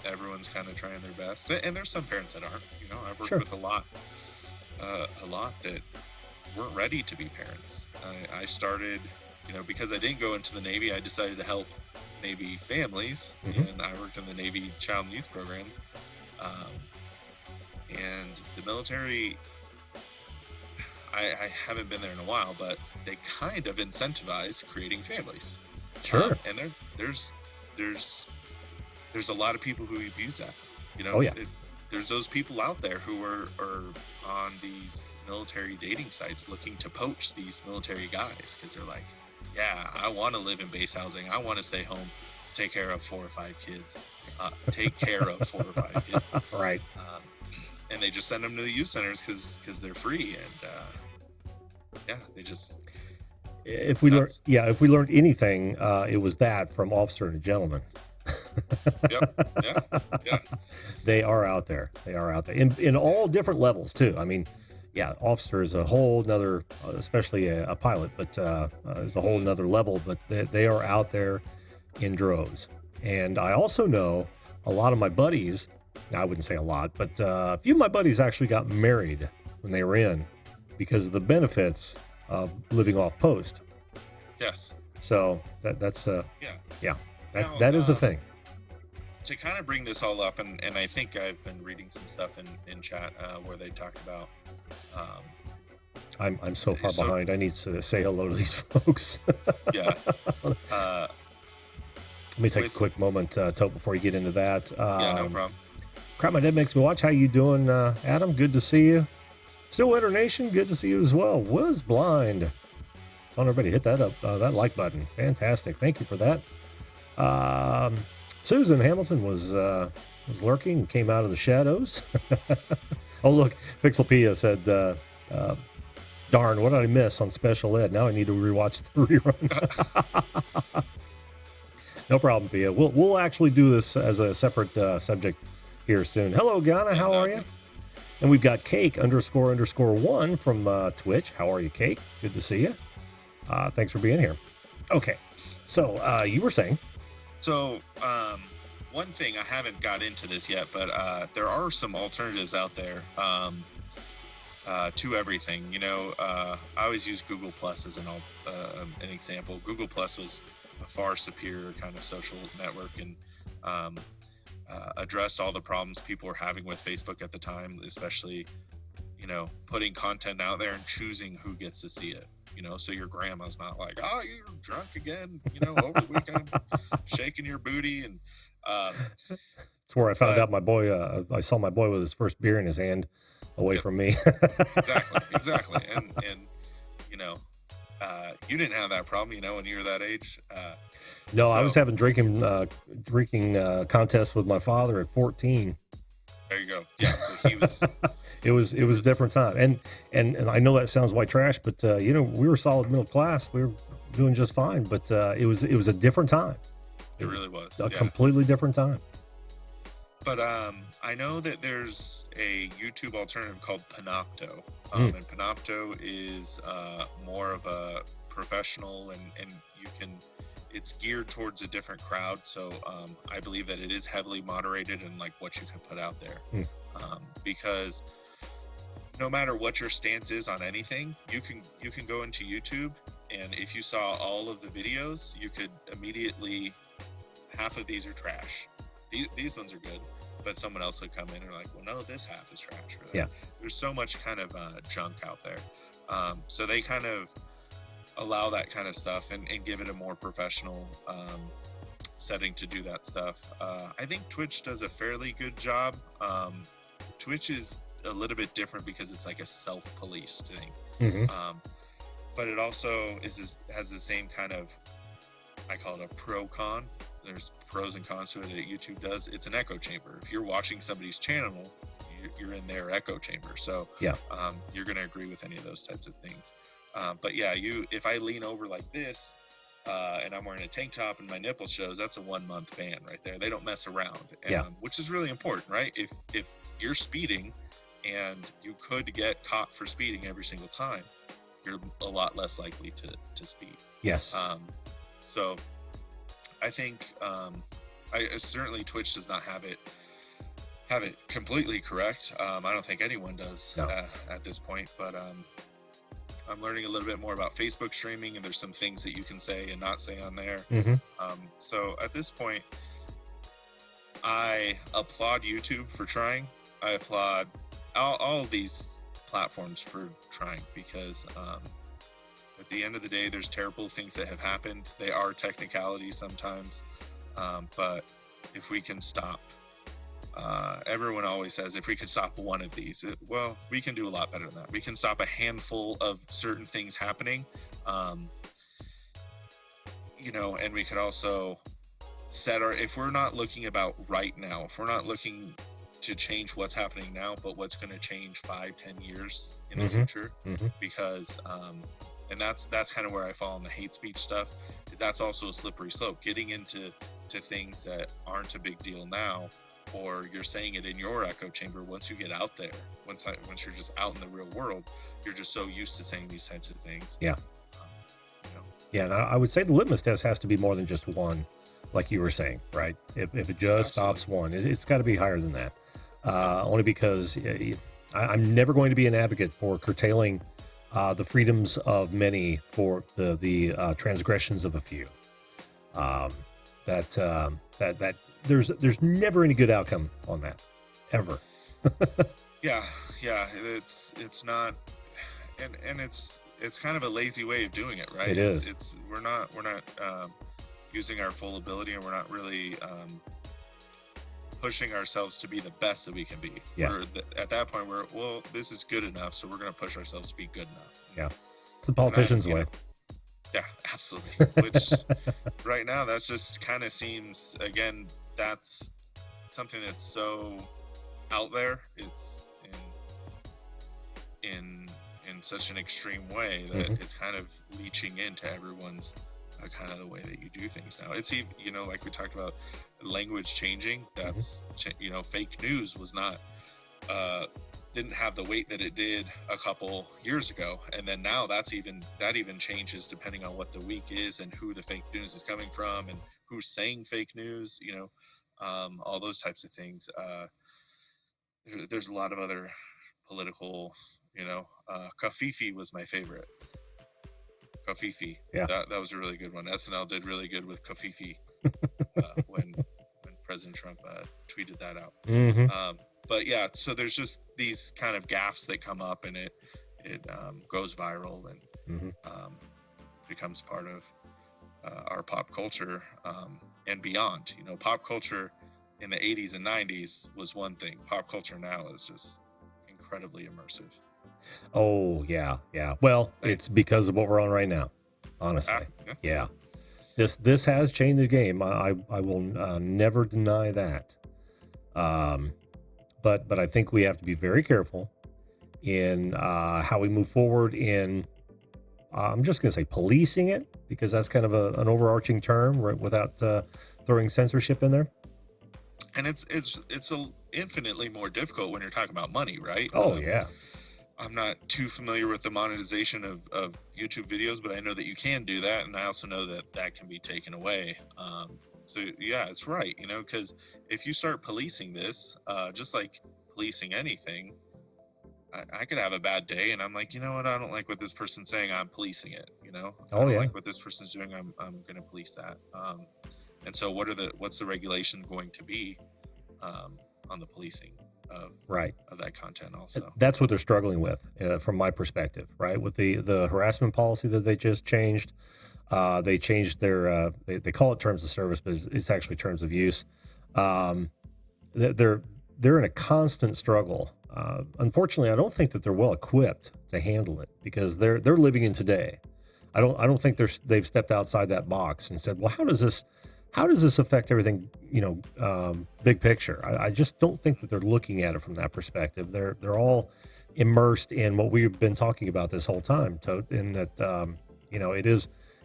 Speaker 2: everyone's kind of trying their best, and there's some parents that aren't. You know, I've worked with a lot that weren't ready to be parents. I started, you know, because I didn't go into the Navy, I decided to help Navy families, and I worked in the Navy child and youth programs. And the military, I haven't been there in a while, but they kind of incentivize creating families.
Speaker 1: Sure.
Speaker 2: And there's a lot of people who abuse that. You know, there's those people out there who are on these military dating sites looking to poach these military guys because they're like, yeah, I want to live in base housing. I want to stay home, take care of 4 or 5 kids.
Speaker 1: Right.
Speaker 2: And they just send them to the youth centers because they're free. And they just.
Speaker 1: If we learned anything, it was that from Officer and a Gentleman.
Speaker 2: Yeah.
Speaker 1: They are out there. In all different levels too. I mean, officer is a whole nother, especially a pilot, but is a whole nother level. But they are out there in droves. And I also know a lot of my buddies. I wouldn't say a lot, but a few of my buddies actually got married when they were in because of the benefits of living off post.
Speaker 2: Yes.
Speaker 1: So that's that is a thing.
Speaker 2: To kind of bring this all up, and I think I've been reading some stuff in chat where they talked about.
Speaker 1: I'm so far behind. I need to say hello to these folks. Let me take a quick moment, Tope, before you get into that.
Speaker 2: No problem.
Speaker 1: Crap, my dad makes me watch. How you doing, Adam? Good to see you. Stillwater Nation, good to see you as well. Was blind. Telling everybody to hit that like button. Fantastic. Thank you for that. Susan Hamilton was lurking and came out of the shadows. Oh, look, Pixelpia said, darn, what did I miss on special ed? Now I need to rewatch the rerun. No problem, Pia. We'll actually do this as a separate subject here soon. Hello, Ghana. How are you? And we've got Cake__1 from Twitch. How are you, Cake? Good to see you. Thanks for being here. Okay, so you were saying.
Speaker 2: So one thing, I haven't got into this yet, but there are some alternatives out there to everything. You know, I always use Google Plus as an example. Google Plus was a far superior kind of social network, and addressed all the problems people were having with Facebook at the time, especially, you know, putting content out there and choosing who gets to see it. You know, so your grandma's not like, oh, you're drunk again, you know, over the weekend, shaking your booty. And
Speaker 1: it's where I found out my boy, I saw my boy with his first beer in his hand away from me.
Speaker 2: Exactly. And you know, you didn't have that problem, you know, when you were that age.
Speaker 1: No, I was having drinking contests with my father at 14.
Speaker 2: There you go. Yeah, so he was.
Speaker 1: it was a different time, and I know that sounds white trash, but you know, we were solid middle class. We were doing just fine, but it was a different time.
Speaker 2: It really was
Speaker 1: a completely different time.
Speaker 2: But I know that there's a YouTube alternative called Panopto, and Panopto is more of a professional, and you can. It's geared towards a different crowd, so I believe that it is heavily moderated in like what you can put out there, because no matter what your stance is on anything, you can go into YouTube, and if you saw all of the videos, you could immediately, half of these are trash, these ones are good, but someone else would come in and like, well, no, this half is trash. Or there's so much kind of junk out there, so they kind of allow that kind of stuff and give it a more professional setting to do that stuff. I think Twitch does a fairly good job. Twitch is a little bit different because it's like a self-police thing, but it also has the same kind of, I call it a pro-con. There's pros and cons to it that YouTube does. It's an echo chamber. If you're watching somebody's channel, you're in their echo chamber, so you're going to agree with any of those types of things. But yeah, if I lean over like this, and I'm wearing a tank top and my nipple shows, that's a 1 month ban right there. They don't mess around, which is really important, right? If you're speeding and you could get caught for speeding every single time, you're a lot less likely to speed.
Speaker 1: Yes.
Speaker 2: So I think, I certainly Twitch does not have it completely correct. I don't think anyone does at this point, but, I'm learning a little bit more about Facebook streaming, and there's some things that you can say and not say on there. So at this point, I applaud YouTube for trying. I applaud all of these platforms for trying, because at the end of the day, there's terrible things that have happened. They are technicalities sometimes, but if we can stop, everyone always says, if we could stop one of these, well, we can do a lot better than that. We can stop a handful of certain things happening, you know, and we could also if we're not looking about right now, if we're not looking to change what's happening now, but what's going to change 5-10 years in the future, because, and that's kind of where I fall on the hate speech stuff, is that's also a slippery slope, getting into things that aren't a big deal now, or you're saying it in your echo chamber. Once you get out there, once you're just out in the real world, you're just so used to saying these types of things. You know?
Speaker 1: Yeah, and I would say the litmus test has to be more than just one, like you were saying, right? If it just stops one, it's got to be higher than that. Only because I'm never going to be an advocate for curtailing the freedoms of many for the transgressions of a few. That there's never any good outcome on that, ever.
Speaker 2: yeah, it's not, and it's kind of a lazy way of doing it, right?
Speaker 1: It is.
Speaker 2: We're not using our full ability, and we're not really pushing ourselves to be the best that we can be. At that point, well, this is good enough, so we're going to push ourselves to be good enough.
Speaker 1: Yeah, it's a politician's way.
Speaker 2: Yeah, absolutely. Which right now, that's just kind of seems, again, that's something that's so out there. It's in such an extreme way that it's kind of leaching into everyone's kind of the way that you do things now. It's even, you know, like we talked about language changing. That's you know, fake news was not didn't have the weight that it did a couple years ago. And then now that even changes depending on what the week is and who the fake news is coming from and who's saying fake news, all those types of things. There's a lot of other political, Kafifi was my favorite. Kafifi.
Speaker 1: Yeah.
Speaker 2: That was a really good one. SNL did really good with Kafifi when President Trump tweeted that out.
Speaker 1: Mm-hmm.
Speaker 2: But yeah, so there's just these kind of gaffes that come up, and it goes viral and becomes part of our pop culture and beyond. Pop culture in the 80s and 90s was one thing. Pop culture now is just incredibly immersive.
Speaker 1: Oh, yeah. Well, it's because of what we're on right now, honestly. Yeah. This has changed the game. I will never deny that. But I think we have to be very careful in how we move forward in, I'm just going to say policing it, because that's kind of an overarching term, right, without throwing censorship in there.
Speaker 2: And it's infinitely more difficult when you're talking about money, right?
Speaker 1: Oh, yeah.
Speaker 2: I'm not too familiar with the monetization of YouTube videos, but I know that you can do that, and I also know that can be taken away. So yeah, it's right, because if you start policing this, just like policing anything, I could have a bad day, and I'm like, you know what? I don't like what this person's saying. I'm policing it. I don't like what this person's doing. I'm going to police that. And so, what's the regulation going to be on the policing of that content? Also,
Speaker 1: that's what they're struggling with, from my perspective. Right, with the harassment policy that they just changed. They changed their they call it terms of service, but it's actually terms of use. They're in a constant struggle. Unfortunately, I don't think that they're well equipped to handle it, because they're living in today. I don't think they've stepped outside that box and said, well, how does this affect everything? Big picture. I just don't think that they're looking at it from that perspective. They're all immersed in what we've been talking about this whole time. In that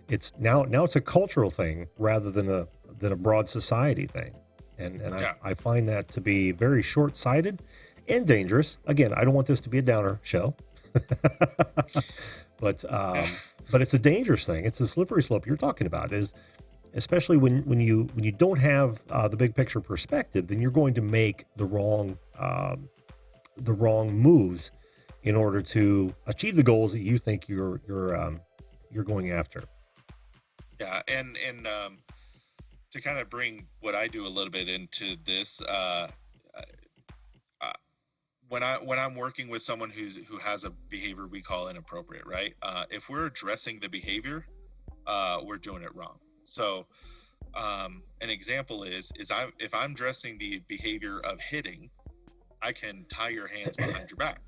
Speaker 1: it's now it's a cultural thing rather than a broad society thing. And I find that to be very short-sighted and dangerous. Again, I don't want this to be a downer show, but it's a dangerous thing. It's a slippery slope you're talking about, is especially when you don't have the big picture perspective, then you're going to make the wrong moves in order to achieve the goals that you think you're going after.
Speaker 2: Yeah, and to kind of bring what I do a little bit into this, when I'm working with someone who has a behavior we call inappropriate, right? If we're addressing the behavior, we're doing it wrong. So, an example is if I'm addressing the behavior of hitting, I can tie your hands behind your back.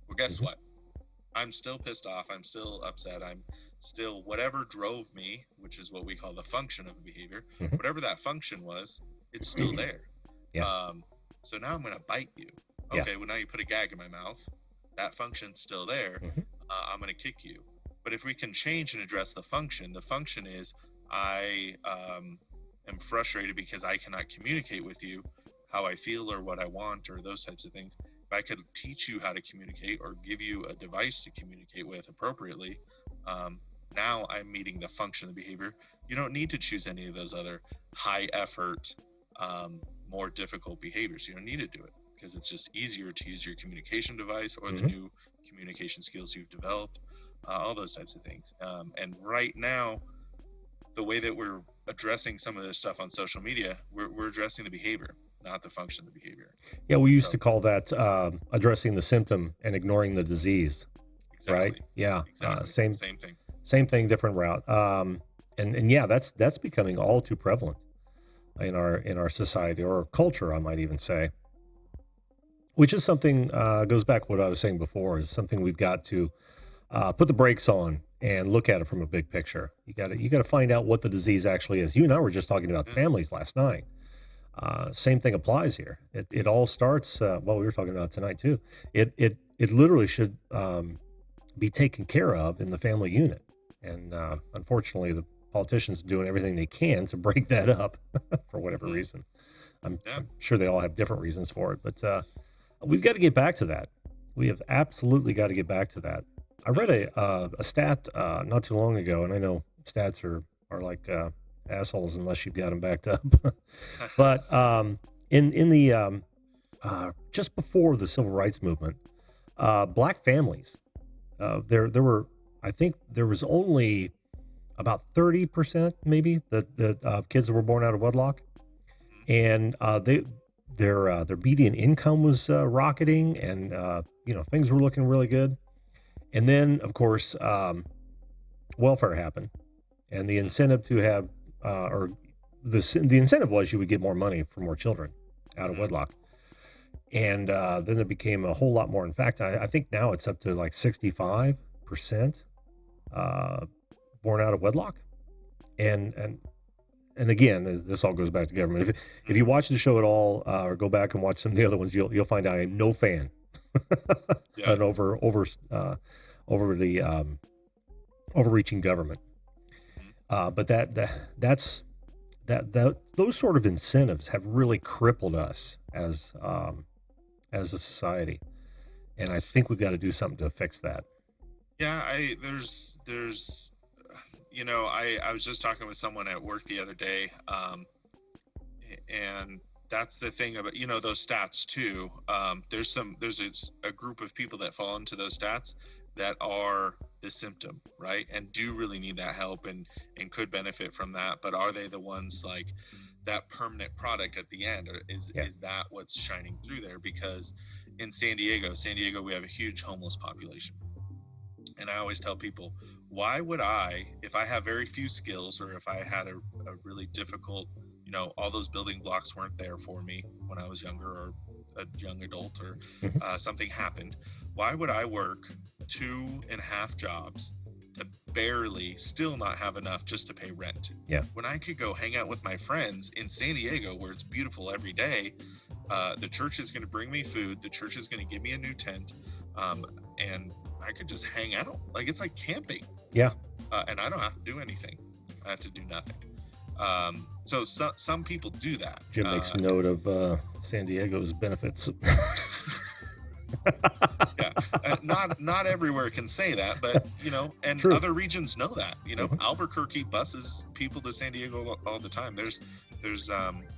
Speaker 2: Well, guess what? I'm still pissed off. I'm still upset. I'm still, whatever drove me, which is what we call the function of the behavior, whatever that function was, it's still there.
Speaker 1: Yeah.
Speaker 2: So now I'm going to bite you. Okay, well, now you put a gag in my mouth. That function's still there. I'm going to kick you. But if we can change and address the function is I am frustrated because I cannot communicate with you how I feel or what I want or those types of things. If I could teach you how to communicate or give you a device to communicate with appropriately, now I'm meeting the function of the behavior. You don't need to choose any of those other high effort, more difficult behaviors. You don't need to do it, because it's just easier to use your communication device or the new communication skills you've developed, all those types of things. And right now, the way that we're addressing some of this stuff on social media, we're addressing the behavior, not the function of the behavior.
Speaker 1: Yeah, we used to call that addressing the symptom and ignoring the disease.
Speaker 2: Exactly.
Speaker 1: Right? Yeah.
Speaker 2: Exactly.
Speaker 1: Same thing, different route. And yeah, that's becoming all too prevalent in our society, or culture, I might even say. Which is something, goes back to what I was saying before, is something we've got to put the brakes on and look at it from a big picture. You got to find out what the disease actually is. You and I were just talking about families last night. Same thing applies here. It all starts, we were talking about tonight too. It literally should be taken care of in the family unit. And unfortunately, the politicians are doing everything they can to break that up for whatever reason. I'm sure they all have different reasons for it, but we've got to get back to that. We have absolutely got to get back to that. I read a stat not too long ago, and I know stats are like assholes unless you've got them backed up. But in the just before the civil rights movement, black families, there were, I think there was only about 30% maybe that kids that were born out of wedlock, and their median income was rocketing, and things were looking really good. And then, of course, welfare happened, and the incentive to have, or the incentive was you would get more money for more children out of wedlock. And then it became a whole lot more. In fact, I think now it's up to like 65% born out of wedlock. And again, this all goes back to government. If you watch the show at all, or go back and watch some of the other ones, you'll find I am no fan and over the overreaching government. But those sort of incentives have really crippled us as a society, and I think we've got to do something to fix that.
Speaker 2: Yeah, there's I was just talking with someone at work the other day, and that's the thing about those stats too. There's a group of people that fall into those stats that are the symptom, right, and do really need that help and could benefit from that. But are they the ones like that permanent product at the end, or is that what's shining through there? Because in San Diego, we have a huge homeless population, and I always tell people, why would I, if I have very few skills, or if I had a really difficult, all those building blocks weren't there for me when I was younger, or a young adult, or something happened, why would I work 2.5 jobs to barely still not have enough just to pay rent? When I could go hang out with my friends in San Diego, where it's beautiful every day. The church is going to bring me food. The church is going to give me a new tent, and I could just hang out. Like, it's like camping. And I don't have to do anything. I have to do nothing. So some people do that.
Speaker 1: Jim makes note of San Diego's benefits.
Speaker 2: Not everywhere can say that, but and
Speaker 1: True.
Speaker 2: Other regions know that. Albuquerque buses people to San Diego all the time. There's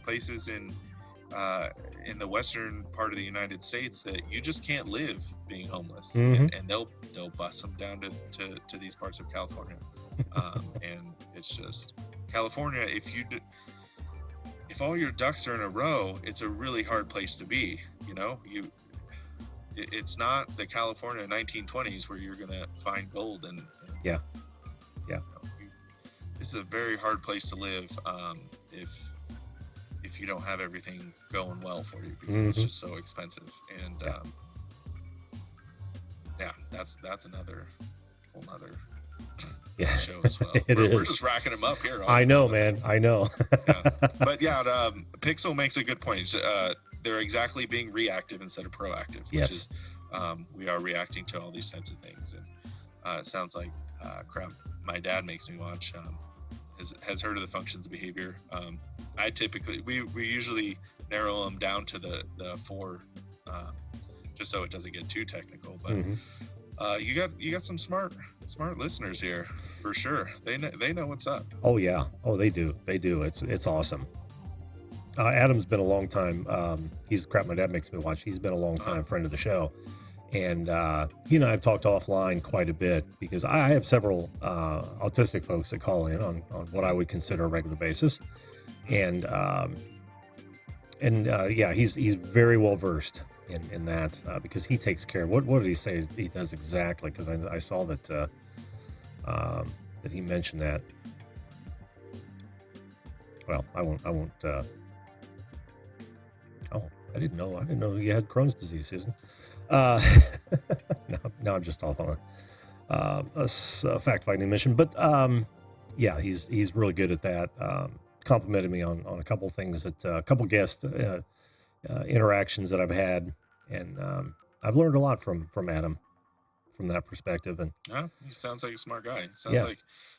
Speaker 2: places in the western part of the United States that you just can't live being homeless, and they'll bus them down to these parts of California. And it's just California. If all your ducks are in a row, it's a really hard place to be. It's not the California 1920s where you're gonna find gold and it's a very hard place to live if you don't have everything going well for you, because it's just so expensive. And that's another whole nother show as well. We're just racking them up here.
Speaker 1: I know, man. I know.
Speaker 2: But Pixel makes a good point. They're exactly being reactive instead of proactive, which is we are reacting to all these types of things. And it sounds like crap my dad makes me watch has heard of the functions of behavior. I typically we usually narrow them down to the 4, just so it doesn't get too technical. But you got some smart listeners here for sure. They know what's up.
Speaker 1: Oh yeah. Oh, they do. It's awesome. Adam's been a long time. He's crap my dad makes me watch. He's been a long time friend of the show, and he and I have talked offline quite a bit, because I have several autistic folks that call in on what I would consider a regular basis, and he's very well versed in that, because he takes care of what did he say he does exactly? Because I saw that that he mentioned that. Well, I won't. Oh, I didn't know you had Crohn's disease, Susan. No, I'm just off on a fact-finding mission. But he's really good at that. Complimented me on a couple things, that a couple guest interactions that I've had, and I've learned a lot from Adam from that perspective. And
Speaker 2: he sounds like a smart guy. Sounds like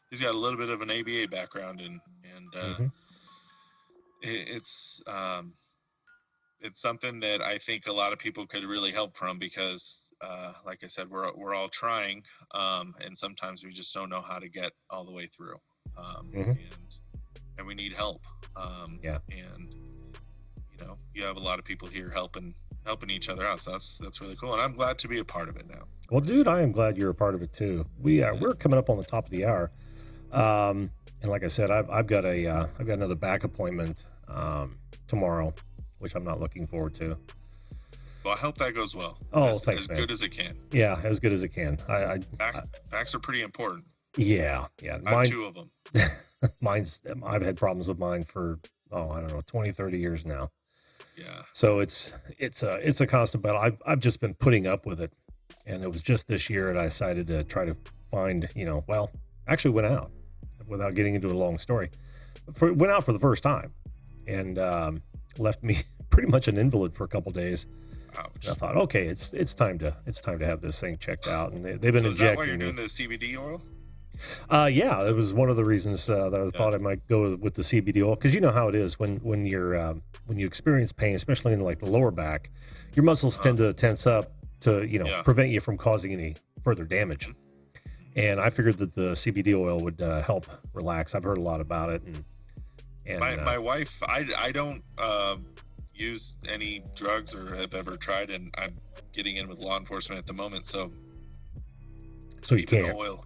Speaker 2: he's got a little bit of an ABA background, and it's it's something that I think a lot of people could really help from because, like I said, we're all trying, and sometimes we just don't know how to get all the way through,
Speaker 1: Mhm.
Speaker 2: and we need help.
Speaker 1: Yeah.
Speaker 2: And you have a lot of people here helping each other out, so that's really cool, and I'm glad to be a part of it now.
Speaker 1: Well, dude, I am glad you're a part of it too. We're coming up on the top of the hour, and like I said, I've got another back appointment tomorrow, which I'm not looking forward to.
Speaker 2: Well, I hope that goes well.
Speaker 1: Oh, thanks,
Speaker 2: as
Speaker 1: man.
Speaker 2: good as it can.
Speaker 1: Yeah, as good as it can.
Speaker 2: Backs are pretty important.
Speaker 1: Yeah.
Speaker 2: I have 2 of them.
Speaker 1: I've had problems with mine for, I don't know, 20, 30 years now.
Speaker 2: Yeah.
Speaker 1: So it's a constant battle. I've just been putting up with it. And it was just this year that I decided to try to find, actually went out without getting into a long story. Went out for the first time and left me pretty much an invalid for a couple days.
Speaker 2: Ouch.
Speaker 1: And I thought, okay, it's time to have this thing checked out. And they've been injecting.
Speaker 2: Is that why you're doing the CBD oil?
Speaker 1: Yeah, it was one of the reasons that I thought I might go with the CBD oil, because you know how it is when you experience pain, especially in like the lower back, your muscles tend to tense up to prevent you from causing any further damage. And I figured that the CBD oil would help relax. I've heard a lot about it, and
Speaker 2: my wife, I don't use any drugs or have ever tried, and I'm getting in with law enforcement at the moment, so
Speaker 1: you can't.
Speaker 2: Oil,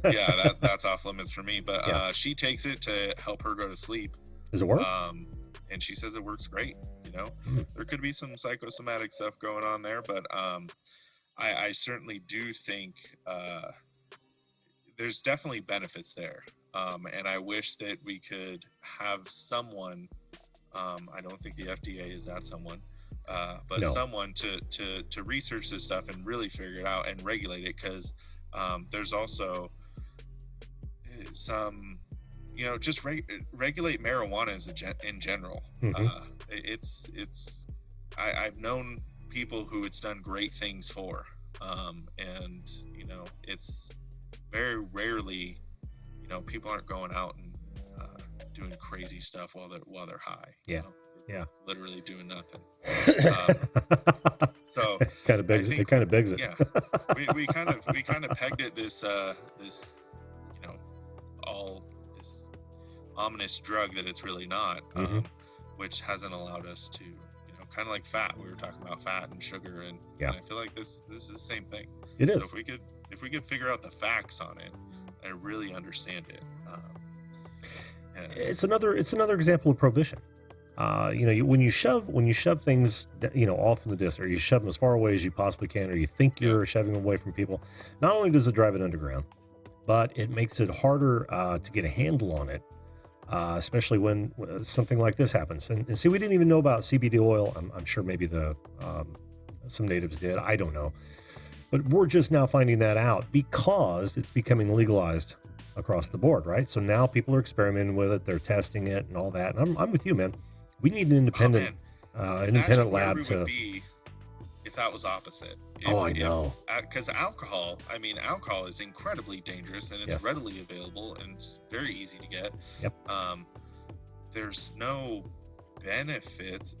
Speaker 2: yeah, that's off limits for me. But she takes it to help her go to sleep.
Speaker 1: Does it work?
Speaker 2: And she says it works great. There could be some psychosomatic stuff going on there, but I certainly do think there's definitely benefits there. And I wish that we could have someone. I don't think the FDA is that someone. But
Speaker 1: No.
Speaker 2: someone to research this stuff and really figure it out and regulate it, because there's also some, just regulate marijuana in general. I've known people who it's done great things for, and it's very rarely, people aren't going out and doing crazy stuff while they're high.
Speaker 1: Yeah.
Speaker 2: Literally doing nothing. So
Speaker 1: kind of begs it.
Speaker 2: Yeah, we kind of pegged it this all this ominous drug that it's really not, which hasn't allowed us to, kind of like fat. We were talking about fat and sugar, and I feel like this is the same thing.
Speaker 1: It is.
Speaker 2: So if we could figure out the facts on it and really understand it,
Speaker 1: it's another example of prohibition. When you shove things, off in the distance, or you shove them as far away as you possibly can, or you think you're shoving them away from people, not only does it drive it underground, but it makes it harder to get a handle on it, especially when something like this happens. And see, we didn't even know about CBD oil. I'm sure maybe some natives did. I don't know. But we're just now finding that out because it's becoming legalized across the board, right? So now people are experimenting with it. They're testing it and all that. And I'm with you, man. We need an independent lab to
Speaker 2: be if that was opposite.
Speaker 1: I know.
Speaker 2: Because alcohol is incredibly dangerous, and it's readily available, and it's very easy to get.
Speaker 1: Yep.
Speaker 2: There's no benefit.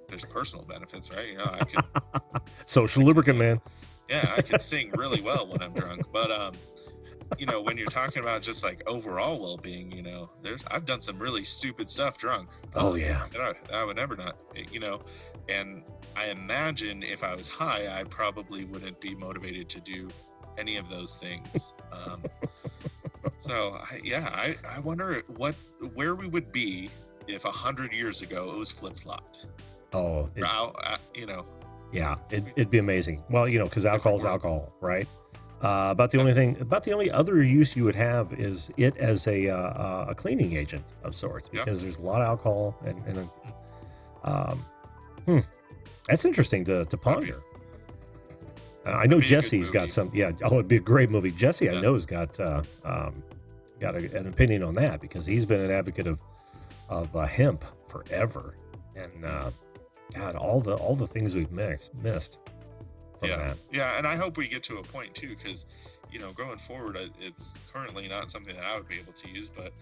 Speaker 2: There's personal benefits, right? I could
Speaker 1: social lubricant, man.
Speaker 2: Yeah, I can sing really well when I'm drunk, but when you're talking about just like overall well-being, I've done some really stupid stuff drunk.
Speaker 1: Oh yeah.
Speaker 2: I would never not, and I imagine if I was high, I probably wouldn't be motivated to do any of those things. So I wonder where we would be if 100 years ago it was flip-flopped.
Speaker 1: Oh, yeah, it'd be amazing. Well, because alcohol is alcohol, right? About the only other use you would have is it as a cleaning agent of sorts, because there's a lot of alcohol and that's interesting to ponder. I know Jesse's got some. Yeah, it'd be a great movie. Jesse, I know, has got an opinion on that, because he's been an advocate of hemp forever, and God, all the things we've missed from that.
Speaker 2: Yeah, and I hope we get to a point too, because going forward, it's currently not something that I would be able to use, but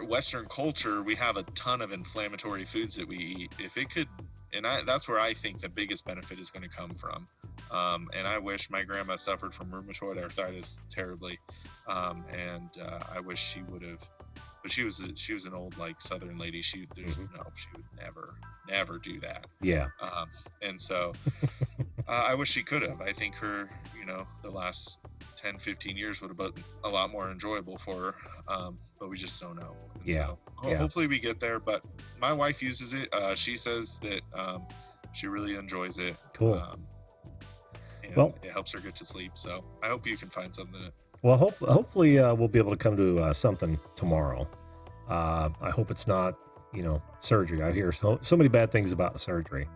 Speaker 2: Western culture, we have a ton of inflammatory foods that we eat. If it could, and that's where I think the biggest benefit is going to come from. And I wish my grandma suffered from rheumatoid arthritis terribly, and I wish she would have. But she was an old like Southern lady. She would never do that.
Speaker 1: Yeah.
Speaker 2: And so I wish she could have. I think her, the last 10, 15 years would have been a lot more enjoyable for her. But we just don't know. And so, hopefully we get there. But my wife uses it. She says that she really enjoys it.
Speaker 1: Cool.
Speaker 2: And it helps her get to sleep. So I hope you can find something that.
Speaker 1: Well, hopefully we'll be able to come to something tomorrow. I hope it's not, surgery. I hear so many bad things about surgery.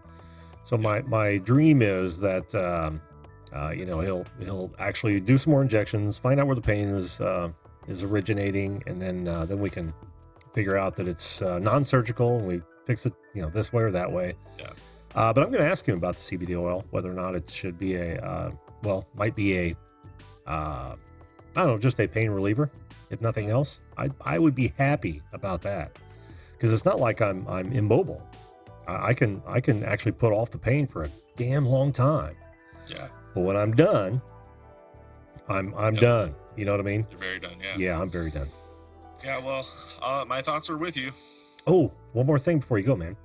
Speaker 1: So my dream is that, he'll actually do some more injections, find out where the pain is originating, and then we can figure out that it's non-surgical and we fix it, this way or that way.
Speaker 2: Yeah.
Speaker 1: But I'm going to ask him about the CBD oil, whether or not it should be might be I don't know, just a pain reliever, if nothing else. I would be happy about that, because it's not like I'm immobile. I can actually put off the pain for a damn long time.
Speaker 2: Yeah.
Speaker 1: But when I'm done, I'm done. You know what I mean?
Speaker 2: You're very done. Yeah.
Speaker 1: Yeah, I'm very done.
Speaker 2: Yeah. Well, my thoughts are with you.
Speaker 1: Oh, one more thing before you go, man.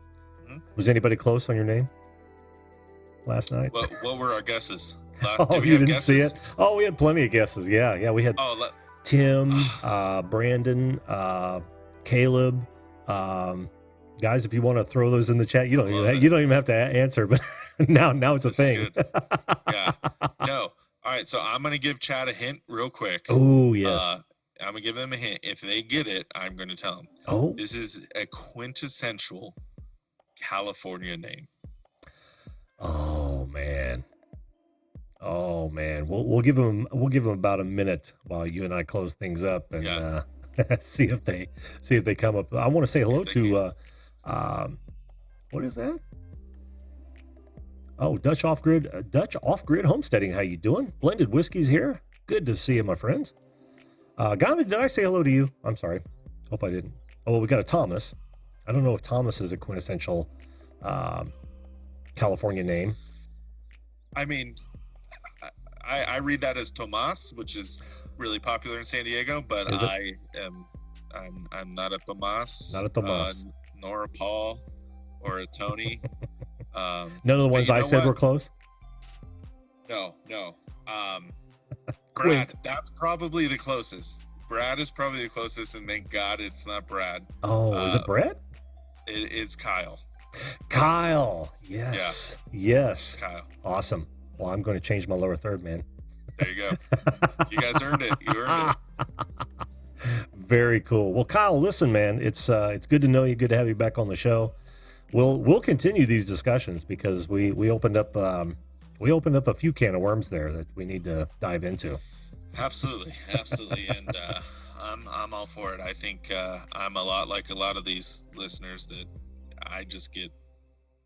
Speaker 2: Mm-hmm.
Speaker 1: Was anybody close on your name last night?
Speaker 2: What were our guesses?
Speaker 1: You didn't see it? Oh, we had plenty of guesses. Yeah. We had Tim, Brandon, Caleb. Guys, if you want to throw those in the chat, you don't even have to answer. But now it's a thing.
Speaker 2: Yeah. No. All right. So I'm gonna give Chad a hint real quick.
Speaker 1: Oh yes.
Speaker 2: I'm gonna give them a hint. If they get it, I'm gonna tell them.
Speaker 1: Oh.
Speaker 2: This is a quintessential California name.
Speaker 1: Oh man. We'll give them about a minute while you and I close things up and see if they come up. I want to say hello to what is that? Oh, Dutch off-grid homesteading. How you doing? Blended Whiskies here. Good to see you, my friends. Gandhi, did I say hello to you? I'm sorry. Hope I didn't. Oh, well, we got a Thomas. I don't know if Thomas is a quintessential California name.
Speaker 2: I mean, I read that as Tomas, which is really popular in San Diego, but I'm not a Tomas.
Speaker 1: Not a Tomas.
Speaker 2: Nor a Paul or a Tony.
Speaker 1: None of the ones I said were close?
Speaker 2: No. Brad, that's probably the closest. Brad is probably the closest, and thank God it's not Brad.
Speaker 1: Oh, is it Brad?
Speaker 2: It's Kyle.
Speaker 1: Kyle, yes.
Speaker 2: Yeah.
Speaker 1: Yes.
Speaker 2: Kyle.
Speaker 1: Awesome. Well, I'm going to change my lower third, man.
Speaker 2: There you go. You guys earned it. You earned it.
Speaker 1: Very cool. Well, Kyle, listen, man, it's good to know you. Good to have you back on the show. We'll continue these discussions because we opened up a few can of worms there that we need to dive into.
Speaker 2: Absolutely, and I'm all for it. I think I'm a lot like a lot of these listeners that I just get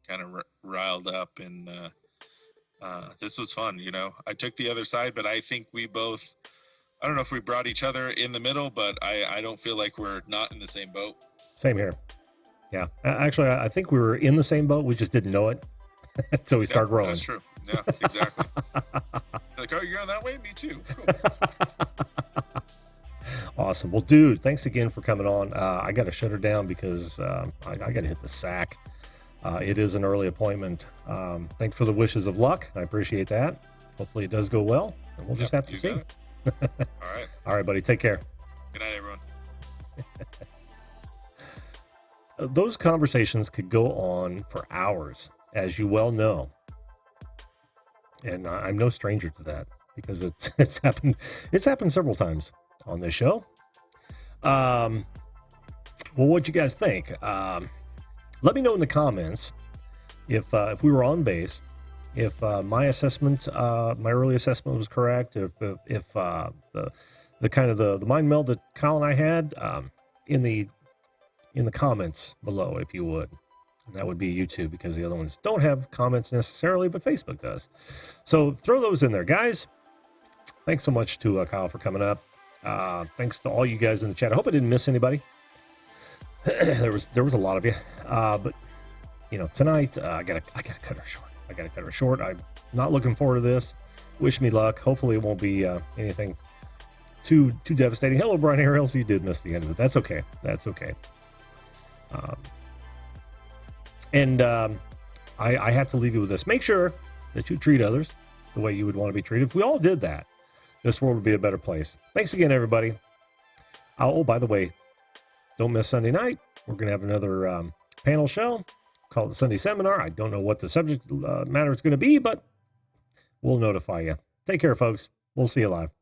Speaker 2: kind of riled up, and this was fun. I took the other side, but I think we both. I don't know if we brought each other in the middle, but I don't feel like we're not in the same boat.
Speaker 1: Same here. Yeah. Actually, I think we were in the same boat. We just didn't know it. So we started rowing.
Speaker 2: That's true. Yeah, exactly. Like, oh, you're going that way? Me too. Cool.
Speaker 1: Awesome. Well, dude, thanks again for coming on. I got to shut her down because I got to hit the sack. It is an early appointment. Thanks for the wishes of luck. I appreciate that. Hopefully it does go well, and we'll just have to see. All right, buddy. Take care.
Speaker 2: Good night, everyone.
Speaker 1: Those conversations could go on for hours, as you well know. And I'm no stranger to that because it's happened several times on this show. Well, what'd you guys think? Let me know in the comments if we were on base, if my assessment, my early assessment was correct, if the kind of the mind meld that Kyle and I had, in the comments below, if you would. And that would be YouTube, because the other ones don't have comments necessarily, but Facebook does. So throw those in there, guys. Thanks so much to Kyle for coming up. Thanks to all you guys in the chat. I hope I didn't miss anybody. there was a lot of you, but you know, tonight I gotta cut her short. I gotta cut her short. I'm not looking forward to this. Wish me luck. Hopefully it won't be anything too devastating. Hello, Brian Ariels. You did miss the end of it. That's okay. That's okay. I have to leave you with this. Make sure that you treat others the way you would want to be treated. If we all did that, this world would be a better place. Thanks again, everybody. Oh, by the way, don't miss Sunday night. We're going to have another panel show called the Sunday Seminar. I don't know what the subject matter is going to be, but we'll notify you. Take care, folks. We'll see you live.